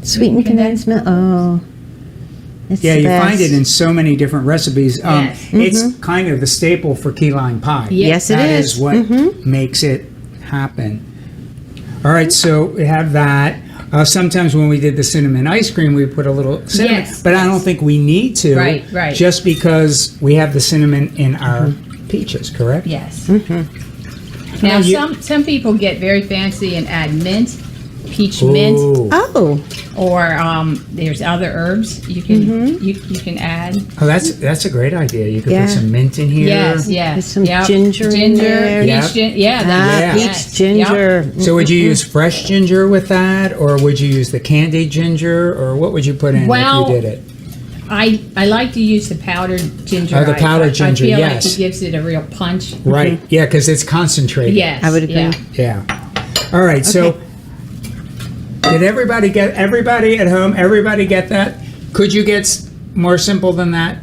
Sweetened condensed milk. Oh. It's Yeah, the you find best. it in so many different recipes. Yes. It's kind of the staple for key lime pie. Yes, it That is. is what makes it happen. All right, so we have that. Sometimes when we did the cinnamon ice cream, we put a little cinnamon, Yes, but I don't yes. think we need to. Right, right. Just because we have the cinnamon in our peaches, correct? Yes. Now, you- some people get very fancy and add mint, peach mint, Ooh. Oh. or there's other herbs you can you can add. Oh, that's a great idea. You could Yeah. put some mint in here. Yes, yes. There's some Yep. ginger in there. Yep. Peach yeah, Ah, that's- Yeah. peach yes. ginger. So would you use fresh ginger with that, or would you use the candied ginger, or what would you put in Well, if you did it? I like to use the powdered ginger. Oh, the powdered ginger, I feel yes. like it gives it a real punch. Right. Yeah, because it's concentrated. Yes, I would agree. yeah. Yeah. All right. So, did everybody at home? Everybody get that? Could you get more simple than that?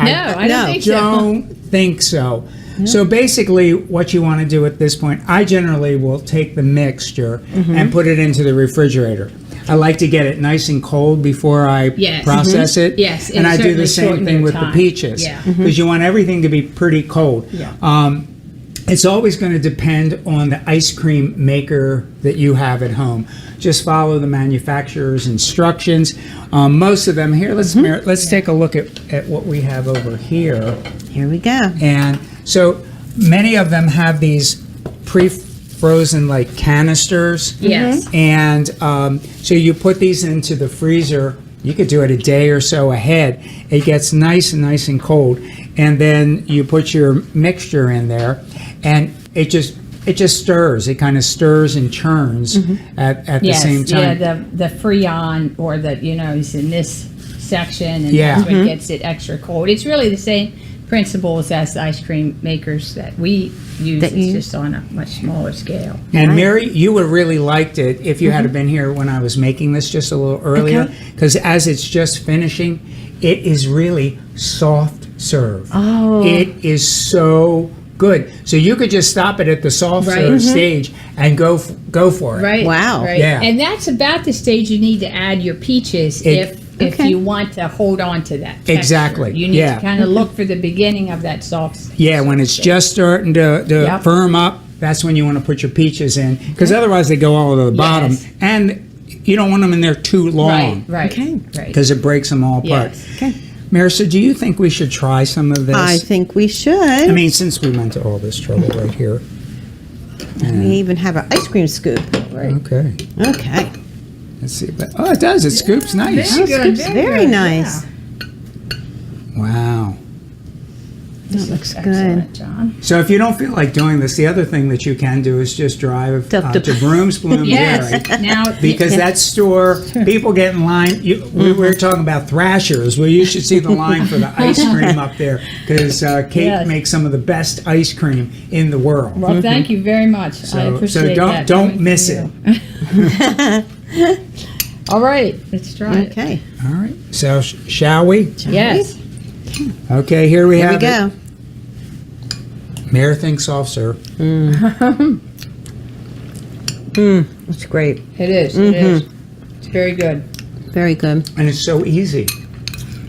No, I don't think so. Don't think so. So basically, what you want to do at this point, I generally will take the mixture and put it into the refrigerator. I like to get it nice and cold before I Yes. process it. Yes, and and I do the certainly same shorten thing your with the time. peaches Yeah. because you want everything to be pretty cold. Yeah. It's always going to depend on the ice cream maker that you have at home. Just follow the manufacturer's instructions. Most of them here. Let's take a look at what we have over here. Here we go. And so many of them have these pre-frozen like canisters. Yes. And so you put these into the freezer. You could do it a day or so ahead. It gets nice and cold. And then you put your mixture in there, and it just stirs. It kind of stirs and churns at the Yes, same time. yeah, the Freon is in this section, and Yeah. that's what gets it extra cold. It's really the same principles as ice cream makers that we use. That It's you- just on a much smaller scale. And Mary, you would really liked it if you had been here when I was making this just a little earlier, Okay. because as it's just finishing, it is really soft serve. Oh. It is so good. So you could just stop it at the soft Right. serve stage and go for it. Right. Wow. Right. Yeah. And that's about the stage you need to add your peaches if Okay. you want to hold on to that texture. Exactly, You need yeah. to kind of look for the beginning of that soft. Yeah, when it's just starting to Yep. firm up, that's when you want to put your peaches in, because otherwise they go all to the bottom, Yes. and you don't want them in there too long, Right. Okay. Right. because it breaks them all apart. Yes. Okay. Marissa, do you think we should try some of this? I think we should. I mean, since we went to all this trouble right here. We even have an ice cream scoop. Right. Okay, Okay. let's see. Oh, it does. It scoops nice. Very good. Scoop's very good, nice. Wow. That looks good. Excellent, John. So if you don't feel like doing this, the other thing that you can do is just drive Up to- to Broom's Bloom Yes. Dairy. Now, Because that store, people get in line. We were talking about Thrashers. Well, you should see the line for the ice cream up there, because Kate Yes. makes some of the best ice cream in the world. well, thank you very much. I So appreciate that. don't coming miss from it. you. All right, let's try it. Okay. All right. So shall we? Yes. Okay. Here we Here we have go. it. Mayor thinks soft serve. That's great. It is. It is. It's very good. Very good. And it's so easy.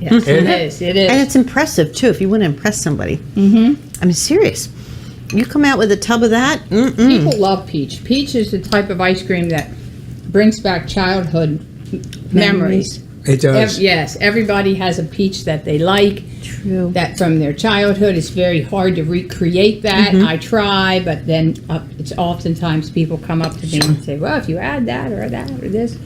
Yes, it Isn't it? is. It is. And it's impressive, too, if you want to impress somebody. Mm-hmm. I mean, serious. You come out with a tub of that, People love peach. Peach is the type of ice cream that brings back childhood memories. It does. Yes, everybody has a peach that they like. True. That from their childhood. It's very hard to recreate that. I try, but then it's oftentimes people come up to me and say, "Well, if you add that or this,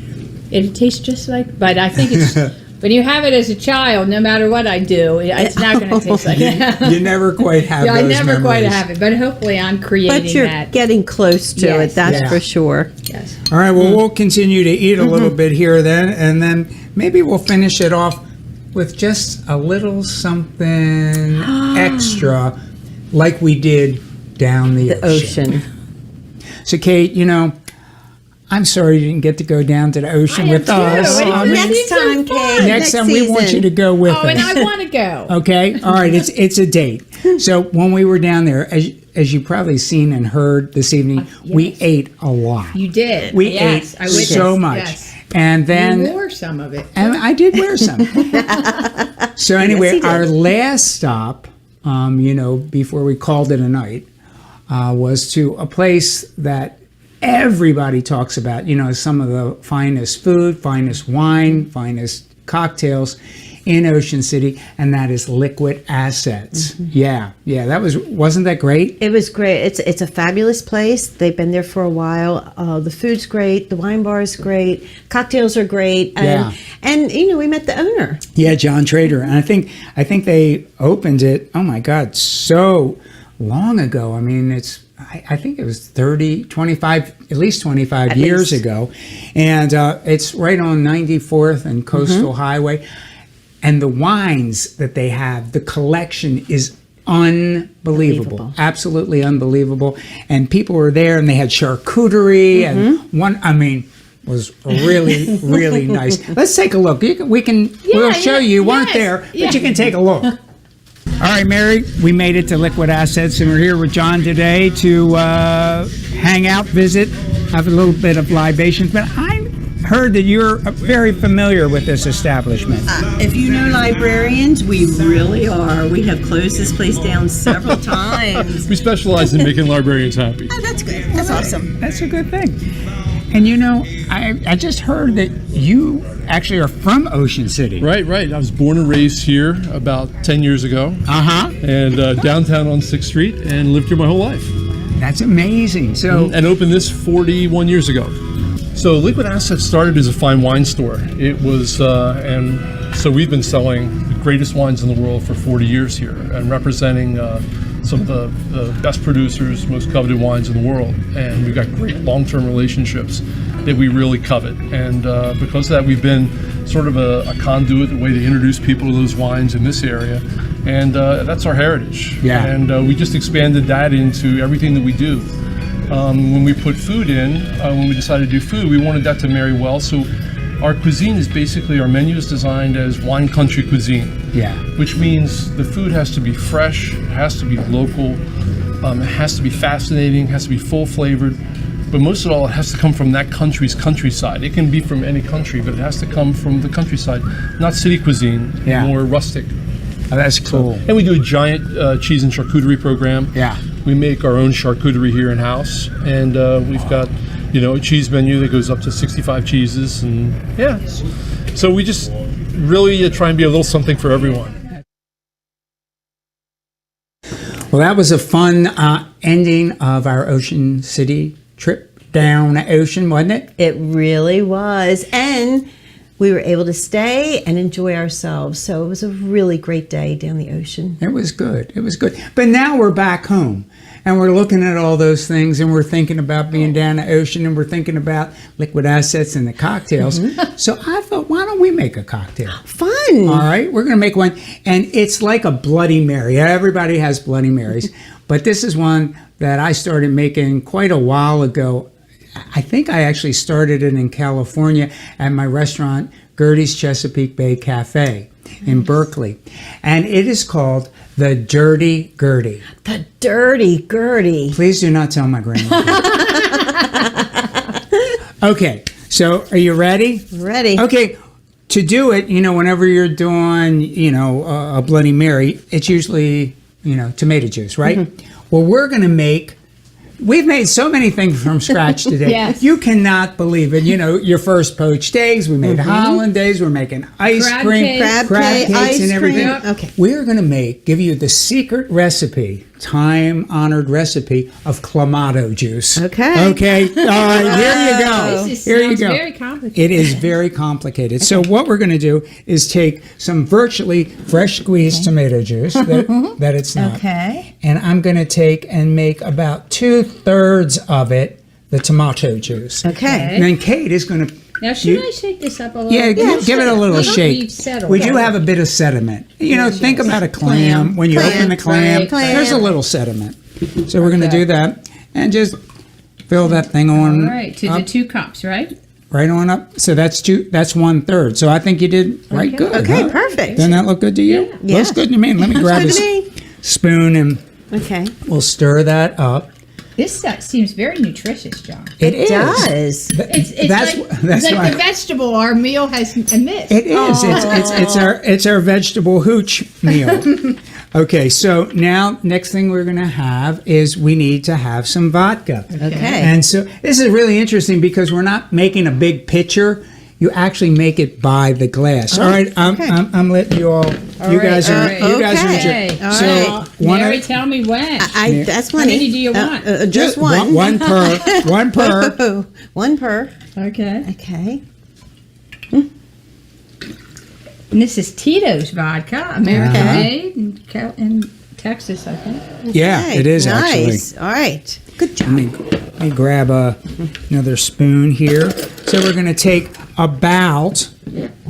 it tastes just like." But I think it's when you have it as a child, no matter what I do, it's not going to taste like that. You never quite have Yeah, I those never quite memories. have it, but hopefully I'm creating But you're that. getting close to Yes. it, that's Yeah. for sure. Yes. All right, well, we'll continue to eat a little bit here then, and then maybe we'll finish it off with just a little something extra like we did down the Ocean. So, Kate, I'm sorry you didn't get to go down to the ocean with us. It I is mean, Next time, Kate. next time we want you to season. go with Oh, and us. I want to go. Okay, all right, it's a date. So when we were down there, as you probably seen and heard this evening, we yes. ate a lot. You did. We yes, ate I witnessed. so much. Yes. And then You wore some of it. and I did wear some. So anyway, he did. our last stop, before we called it a night, was to a place that everybody talks about. Some of the finest food, finest wine, finest cocktails in Ocean City, and that is Liquid Assets. Yeah, wasn't that great? It was great. It's a fabulous place. They've been there for a while. The food's great. The wine bar is great. Cocktails are great. Yeah. And we met the owner. Yeah, John Trader, and I think they opened it. Oh my God, so long ago. I mean, I think it was 25, at least 25 At years least. ago, and it's right on 94th and Coastal Highway. And the wines that they have, the collection is unbelievable, absolutely unbelievable. And people were there, and they had charcuterie, and was really, really nice. Let's take a look. We'll show you. You weren't yes, there, but yeah. you can take a look. All right, Mary, we made it to Liquid Assets, and we're here with John today to hang out, visit, have a little bit of libations. But I heard that you're very familiar with this establishment. If you know librarians, we really are. We have closed this place down several times. We specialize in making librarians happy. Oh, that's good. That's awesome. That's a good thing. And I just heard that you actually are from Ocean City. Right. I was born and raised here about 10 years ago, and downtown on 6th Street, and lived here my whole life. That's amazing. So, And opened this 41 years ago. So Liquid Assets started as a fine wine store. It was, and so we've been selling the greatest wines in the world for 40 years here, and representing some of the best producers, most coveted wines in the world. And we've got great long-term relationships that we really covet. And because of that, we've been sort of a conduit, a way to introduce people to those wines in this area. And that's our heritage. Yeah. And we just expanded that into everything that we do. When we put food in, when we decided to do food, we wanted that to marry well. So our cuisine is basically, our menu is designed as wine country cuisine. Yeah. Which means the food has to be fresh, it has to be local, it has to be fascinating, it has to be full flavored. But most of all, it has to come from that country's countryside. It can be from any country, but it has to come from the countryside, not city cuisine, Yeah. more rustic. Oh, that's cool. And we do a giant cheese and charcuterie program. Yeah. We make our own charcuterie here in house, and we've got, a cheese menu that goes up to 65 cheeses, and so we just really try and be a little something for everyone. Well, that was a fun ending of our Ocean City trip down the ocean, wasn't it? It really was. And we were able to stay and enjoy ourselves. So it was a really great day down the ocean. It was good. It was good. But now we're back home and we're looking at all those things and we're thinking about being down the ocean and we're thinking about liquid assets and the cocktails. So I thought, why don't we make a cocktail? Fun. All right, we're going to make one. And it's like a Bloody Mary. Everybody has Bloody Marys. But this is one that I started making quite a while ago. I think I actually started it in California at my restaurant, Gertie's Chesapeake Bay Cafe in Berkeley. And it is called the Dirty Gertie. The Dirty Gertie. Please do not tell my grandmother. Okay, so are you ready? Ready. Okay, to do it, whenever you're doing, a Bloody Mary, it's usually, tomato juice, right? Well, we've made so many things from scratch today. Yes. You cannot believe it. Your first poached eggs, we made hollandaise, we're making ice Crab cream, cake. Crab crab cake, cakes and ice everything. cream. Okay. We're going to give you the secret recipe, time-honored recipe of clamato juice. Okay. Okay. All right, here you go. This Here you sounds go. very complicated. It is very complicated. So what we're going to do is take some virtually fresh squeezed tomato juice that it's not. Okay. And I'm going to take and make about 2/3 of it the tomato juice. Okay. And then Kate is going to... Now, should I shake this up a little? Yeah, give it a little I hope shake. we've settled. We do have a bit of sediment. Think about a clam. When you open the clam, Clam. there's a little sediment. So we're going to do that and just fill that thing on All right, to the up, 2 cups, right? right on up. So that's 1/3. So I think you did right Okay. good. Okay, huh? perfect. Doesn't that look good to you? Yeah. Looks good to me. Let me grab good this to me. spoon and Okay. we'll stir that up. This seems very nutritious, John. It is. Does. It's That's like, that's it's like why the vegetable our meal has missed. it is. It's our vegetable hooch meal. Okay, so now next thing we're going to have is we need to have some vodka. Okay. And so this is really interesting because we're not making a big pitcher. You actually make it by the glass. All right, okay. I'm letting you all. You guys are. You guys are. Okay. All So right. one Mary, of- tell me when. That's How plenty. many do you want? Just one. One per. One per. One per. Okay. Okay. And this is Tito's vodka, American Uh-huh. made in Texas, I think. Yeah, Okay, it is actually. nice. All right. Good job. Let me grab another spoon here. So we're going to take about.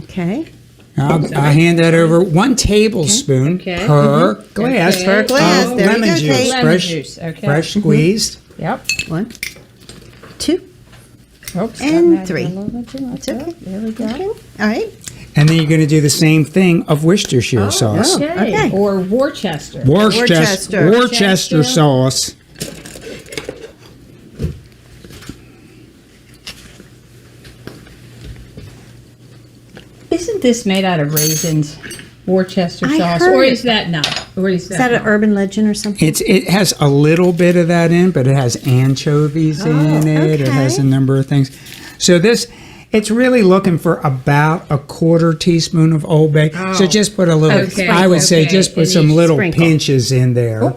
Okay. I'll hand that over. 1 tablespoon Okay. per glass. Okay. Per glass. Of There you lemon go, juice. Kate. Lemon Fresh, juice, okay. fresh squeezed. Yep. 1, 2. Oops, And I had 3. a little bit too much. It's okay. There we go. Okay. All right. And then you're going to do the same thing of Worcestershire sauce. Okay. Okay. Or Worcester. Worcester. Worcester sauce. Isn't this made out of raisins? Worcester I sauce, heard or it. is that not? Or is Is that an not? urban legend or something? It has a little bit of that in, but it has anchovies in it. It has a okay. number of things. So it's really looking for about a 1/4 teaspoon of Old Bay. So just put a little. Okay, I would say okay. just put And some you little sprinkle. pinches in there.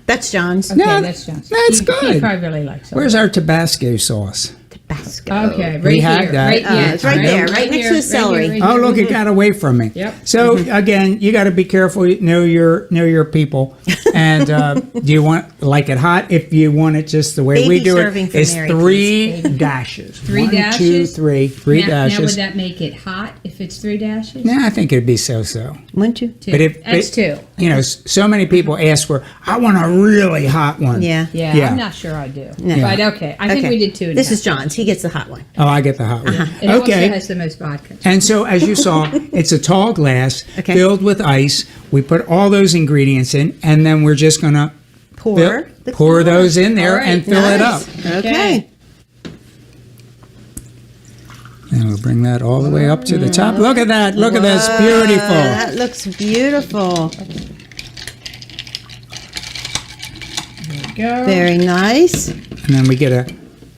That's John's. Okay, No, that's Johnson. that's He good. probably really likes it. Where's our Tabasco sauce? Tabasco. Okay, right We had here. that. Right, yeah, it's right there, right next to the celery. right Oh, here. look, it got away from me. Yep. So again, you got to be careful. Know your people. And do you want like it hot? If you want it just the way we Baby do it, serving for it's Mary, 3 dashes. 3 1, 2, dashes? 3. 3 Now would dashes. that make it hot if it's 3 dashes? Nah, I think it'd be so-so. 1, 2. That's two. You know, so many people ask for, I want a really hot one. Yeah. Yeah, Yeah. I'm not sure I do. No. But okay, I think we did two. This is John's. He gets the hot one. Oh, I get the hot one. It also Okay. has the most vodka. And so, as you saw, it's a tall glass Okay. filled with ice. We put all those ingredients in, and then we're just going to Pour the pour corn. those in there All right, and fill it up. Nice. Okay. And we'll bring that all the way up to the top. Look at that. Look at this. Beautiful. That looks beautiful. Go. Very nice. And then we get a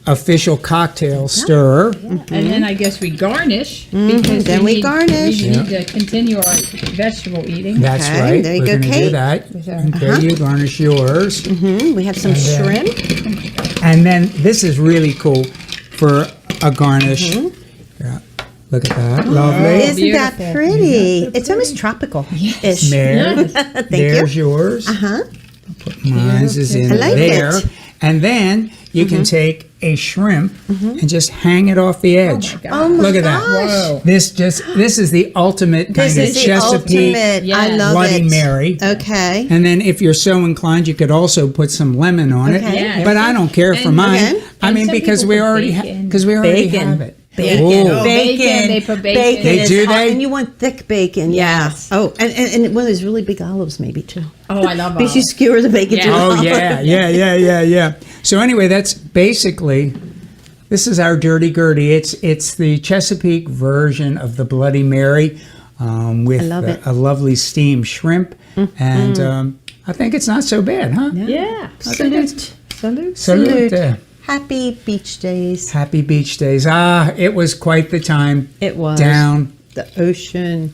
official cocktail stirrer. And then I guess we garnish because Then we garnish. We need to continue our vegetable eating. That's Okay, right. there you We're go, gonna do Kate. that. With our- Okay, you garnish yours. We have some shrimp. And then this is really cool for a garnish. Yeah. Look at that. Lovely. Isn't that Beautiful. pretty? It's almost tropical-ish. There. Thank There's you. yours. Uh-huh. Mine's is in I like there. it. And then you can take a shrimp and just hang it off the edge. God. Oh my Look at gosh. that. Whoa. This is the ultimate kind This of is the Chesapeake ultimate. I Yes. love Bloody it. Mary. Okay. And then if you're so inclined, you could also put some lemon on it. Okay. Yes. But I don't care for And- mine. Okay. I And mean, some because people we put already bacon. because we already Bacon. have it. Bacon. Oh. Bacon. They put bacon. They is do, hot, they? and you want thick bacon. Yes. Yeah. Oh, and one of those really big olives, maybe too. Oh, I love Because you olives. skewer the bacon Yeah. to the Oh olive. yeah. So anyway, that's basically this is our Dirty Gertie. It's the Chesapeake version of the Bloody Mary with I love it. a lovely steamed shrimp, and I think it's not so bad, huh? Yeah. I think it's Salute. salute. Happy beach days. Happy beach days. It was quite the time. It was. Down. The ocean.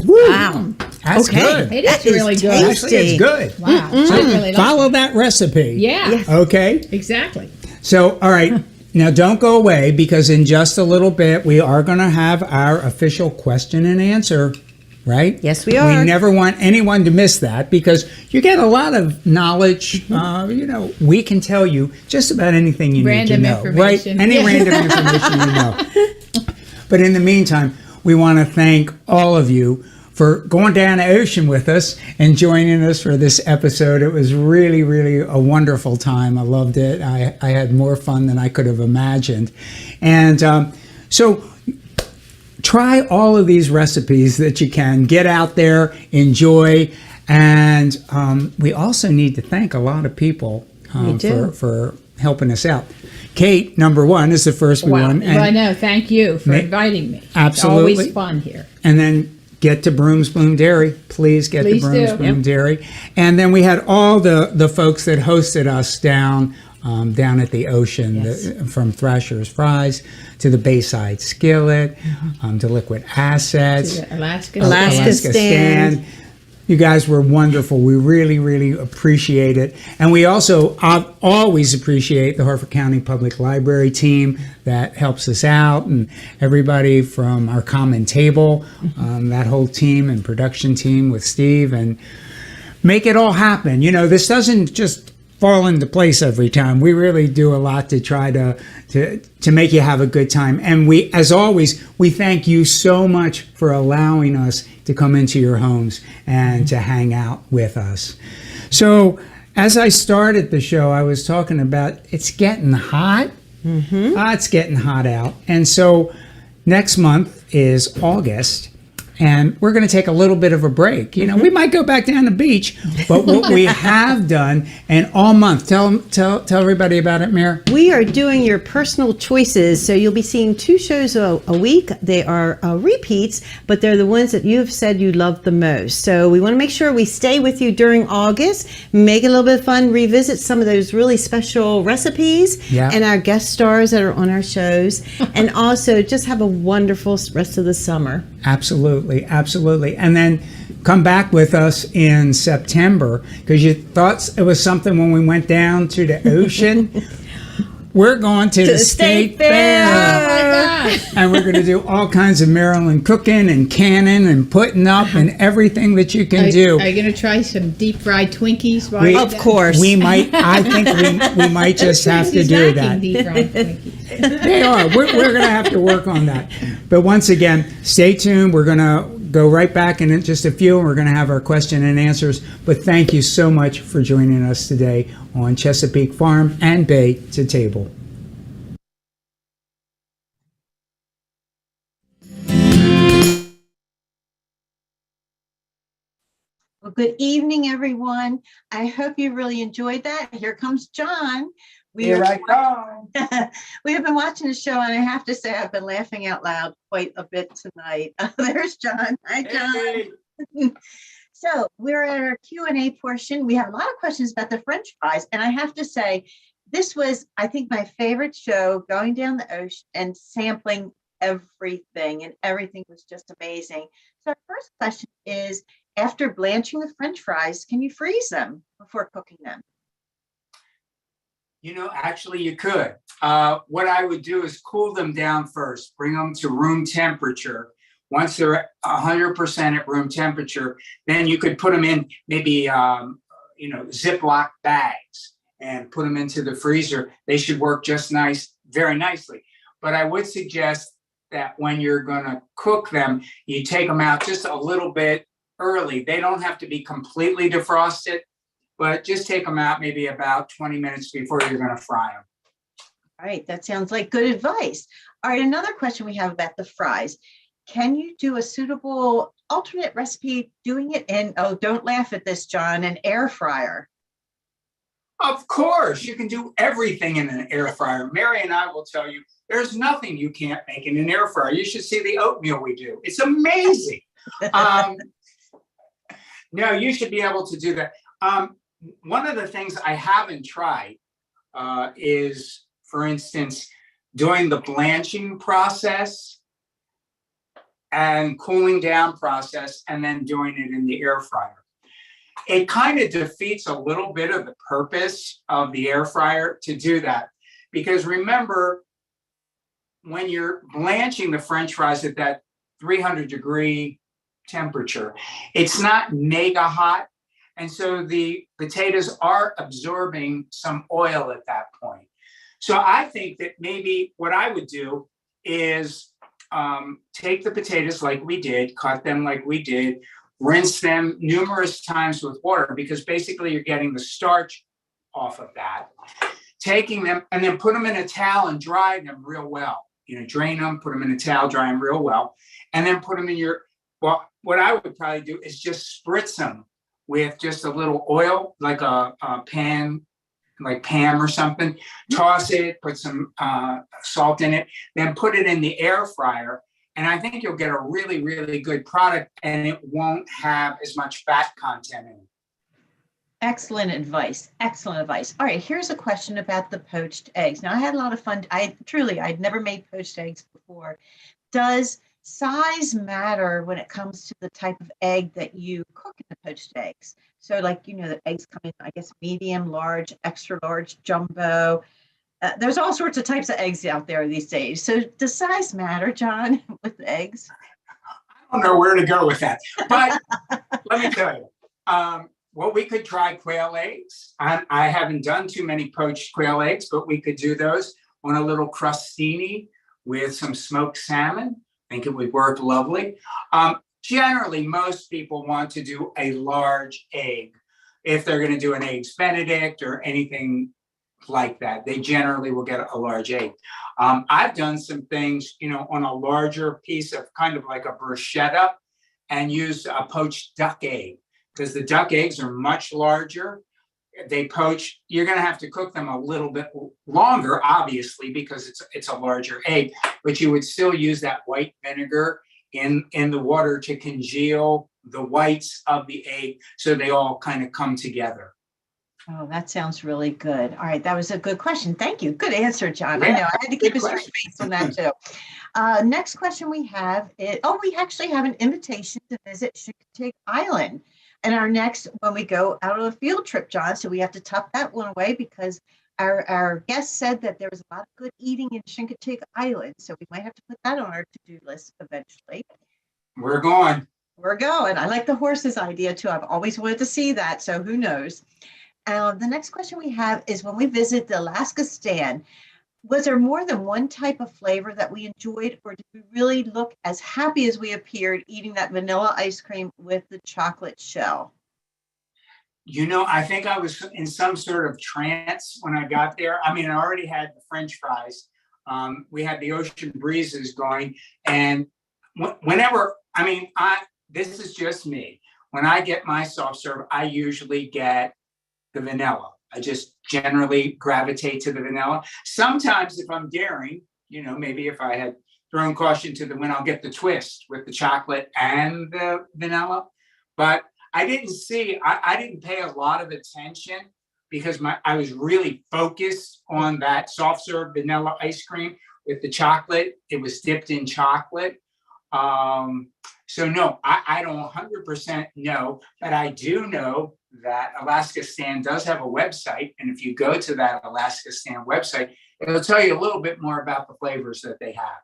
Woo. Wow. That's Okay. good. It is That is really good. tasty. Actually, it's good. Wow. I really like Follow that recipe. Yeah. Okay. Exactly. So, all right. Now, don't go away because in just a little bit, we are going to have our official question and answer, right? Yes, we are. We never want anyone to miss that because you get a lot of knowledge. We can tell you just about anything you Random need to know, information. right? Any Yeah. random information you know. But in the meantime, we want to thank all of you for going down the ocean with us and joining us for this episode. It was really, really a wonderful time. I loved it. I had more fun than I could have imagined. And so try all of these recipes that you can. Get out there, enjoy. And we also need to thank a lot of people for helping us out. Kate, number one, is the first Wow. one. Well, I know. Thank you for inviting me. Absolutely. It's always fun here. And then get to Broom's Bloom Dairy. Please get Please to Broom's do. Bloom Dairy. And then we had all the folks that hosted us down at the ocean, from Thrasher's Fries to the Bayside Skillet, to Liquid Assets, To the Alaska Stand. You guys were wonderful. We really, really appreciate it. And we also always appreciate the Harford County Public Library team that helps us out, and everybody from our Common Table, that whole team and production team with Steve, and make it all happen. You know, this doesn't just fall into place every time. We really do a lot to try to make you have a good time. And we, as always, we thank you so much for allowing us to come into your homes and to hang out with us. So as I started the show, I was talking about it's getting hot. It's getting hot out. And so next month is August. And we're going to take a little bit of a break. You know, we might go back down the beach, but what we have done, and all month, tell everybody about it, Mayor. We are doing your personal choices. So you'll be seeing 2 shows a week. They are repeats, but they're the ones that you've said you love the most. So we want to make sure we stay with you during August, make it a little bit of fun, revisit some of those really special recipes and our guest stars that are on our shows, and also just have a wonderful rest of the summer. Absolutely. And then come back with us in September, because you thought it was something when we went down to the ocean. We're going to the State Fair. Oh my gosh. And we're going to do all kinds of Maryland cooking and canning and putting up and everything that you can do. Are you going to try some deep fried Twinkies? We- Of course. I think we might just have to Who's do lacking that. deep fried Twinkies? They are. We're going to have to work on that. But once again, stay tuned. We're going to go right back in just a few, and we're going to have our question and answers. But thank you so much for joining us today on Chesapeake Farm and Bay to Table. Well, good evening, everyone. I hope you really enjoyed that. Here comes John. Here I come. We have been watching the show, and I have to say I've been laughing out loud quite a bit tonight. There's John. Hi, John. Hey. So we're at our Q&A portion. We have a lot of questions about the French fries, and I have to say, this was, I think, my favorite show, going down the ocean and sampling everything, and everything was just amazing. So our first question is, after blanching the French fries, can you freeze them before cooking them? You know, actually you could. What I would do is cool them down first, bring them to room temperature. Once they're 100% at room temperature, then you could put them in maybe, Ziploc bags and put them into the freezer. They should work just very nicely. But I would suggest that when you're going to cook them, you take them out just a little bit early. They don't have to be completely defrosted, but just take them out maybe about 20 minutes before you're going to fry them. All right, that sounds like good advice. All right, another question we have about the fries. Can you do a suitable alternate recipe doing it in, oh, don't laugh at this, John, an air fryer? Of course, you can do everything in an air fryer. Mary and I will tell you, there's nothing you can't make in an air fryer. You should see the oatmeal we do. It's amazing. No, you should be able to do that. One of the things I haven't tried is, for instance, doing the blanching process and cooling down process and then doing it in the air fryer. It kind of defeats a little bit of the purpose of the air fryer to do that. Because remember, when you're blanching the French fries at that 300-degree temperature, it's not mega hot. And so the potatoes are absorbing some oil at that point. So I think that maybe what I would do is take the potatoes like we did, cut them like we did, rinse them numerous times with water, because basically you're getting the starch off of that. Taking them and then put them in a towel and dry them real well. Drain them, put them in a towel, dry them real well, and then put them in your, well, what I would probably do is just spritz them with just a little oil, like a pan, like Pam or something. Toss it, put some salt in it, then put it in the air fryer. And I think you'll get a really, really good product, and it won't have as much fat content in it. Excellent advice. Excellent advice. All right, here's a question about the poached eggs. Now, I had a lot of fun. I'd never made poached eggs before. Does size matter when it comes to the type of egg that you cook in the poached eggs? So, like, the eggs come in, I guess, medium, large, extra large, jumbo. There's all sorts of types of eggs out there these days. So does size matter, John, with eggs? I don't know where to go with that. But let me tell you, well, we could try quail eggs. I haven't done too many poached quail eggs, but we could do those on a little crostini with some smoked salmon. I think it would work lovely. Generally, most people want to do a large egg. If they're going to do an Eggs Benedict or anything like that, they generally will get a large egg. I've done some things, on a larger piece of kind of like a bruschetta, and used a poached duck egg, because the duck eggs are much larger. They poach. You're going to have to cook them a little bit longer, obviously, because it's a larger egg. But you would still use that white vinegar in the water to congeal the whites of the egg, so they all kind of come together. Oh, that sounds really good. All right, that was a good question. Thank you. Good answer, John. Yeah, I know I had to keep a straight question. face on that too. Next question we have is, we actually have an invitation to visit Chesapeake Island. And our next, when we go out on a field trip, John, so we have to tuck that one away, because our guest said that there was a lot of good eating in Chesapeake Island. So we might have to put that on our to-do list eventually. We're going. We're going. I like the horses idea too. I've always wanted to see that. So who knows? The next question we have is, when we visit the Alaska stand, Was there more than one type of flavor that we enjoyed, or did we really look as happy as we appeared eating that vanilla ice cream with the chocolate shell? I think I was in some sort of trance when I got there. I mean, I already had the French fries. We had the ocean breezes going, and whenever, this is just me. When I get my soft serve, I usually get the vanilla. I just generally gravitate to the vanilla. Sometimes if I'm daring, maybe if I had thrown caution to the wind, I'll get the twist with the chocolate and the vanilla. But I didn't pay a lot of attention because I was really focused on that soft serve vanilla ice cream with the chocolate. It was dipped in chocolate. So no, I don't 100% know, but I do know that Alaska Stand does have a website. And if you go to that Alaska Stand website, it'll tell you a little bit more about the flavors that they have.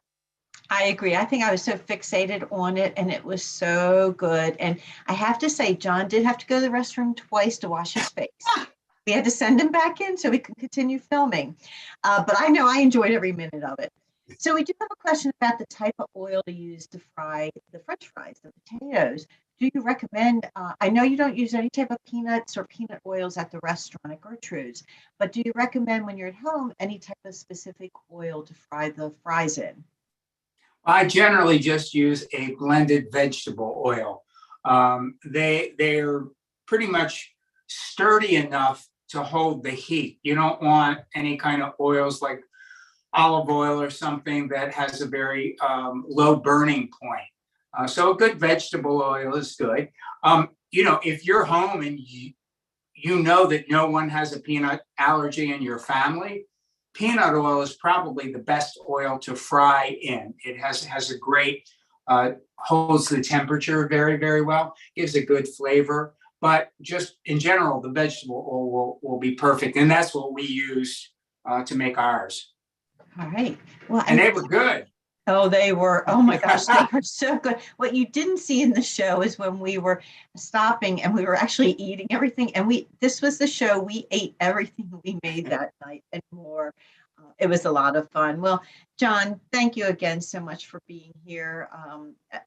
I agree. I think I was so fixated on it, and it was so good. And I have to say, John did have to go to the restroom twice to wash his face. We had to send him back in so we could continue filming. But I know I enjoyed every minute of it. So we do have a question about the type of oil to use to fry the French fries, the potatoes. Do you recommend, I know you don't use any type of peanuts or peanut oils at the restaurant at Gertrude's, but do you recommend when you're at home any type of specific oil to fry the fries in? I generally just use a blended vegetable oil. They're pretty much sturdy enough to hold the heat. You don't want any kind of oils like olive oil or something that has a very low burning point. So a good vegetable oil is good. If you're home and you know that no one has a peanut allergy in your family, peanut oil is probably the best oil to fry in. It has a great, holds the temperature very, very well, gives a good flavor. But just in general, the vegetable oil will be perfect. And that's what we use to make ours. All right. Well, and they were good. Oh, they were. Oh my gosh, they were so good. What you didn't see in the show is when we were stopping and we were actually eating everything. And this was the show. We ate everything we made that night and more. It was a lot of fun. Well, John, thank you again so much for being here.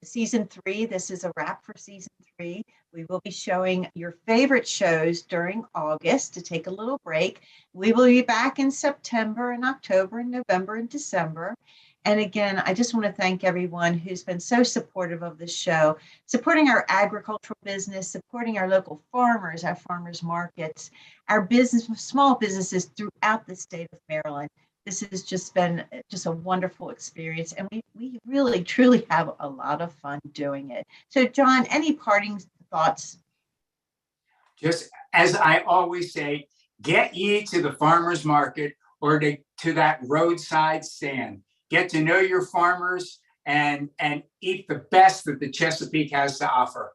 Season 3, this is a wrap for season 3. We will be showing your favorite shows during August to take a little break. We will be back in September and October and November and December. And again, I just want to thank everyone who's been so supportive of the show, supporting our agricultural business, supporting our local farmers, our farmers markets, our small businesses throughout the state of Maryland. This has just been a wonderful experience, and we really, truly have a lot of fun doing it. So, John, any parting thoughts? Just as I always say, get ye to the farmer's market or to that roadside stand. Get to know your farmers and eat the best that the Chesapeake has to offer.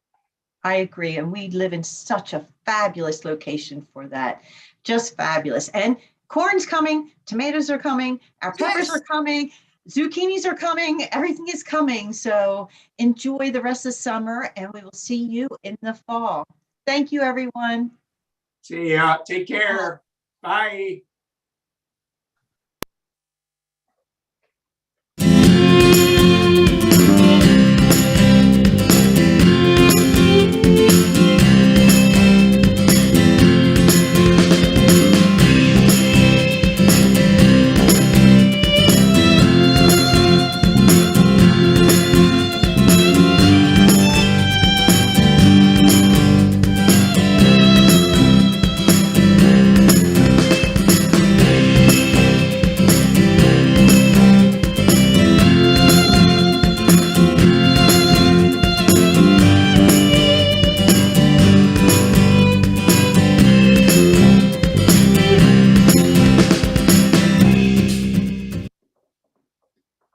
I agree. And we live in such a fabulous location for that. Just fabulous. And corn's coming, tomatoes are coming, our peppers are coming, zucchinis are coming, everything is coming. So enjoy the rest of summer, and we will see you in the fall. Thank you, everyone. See ya. Take care. Bye.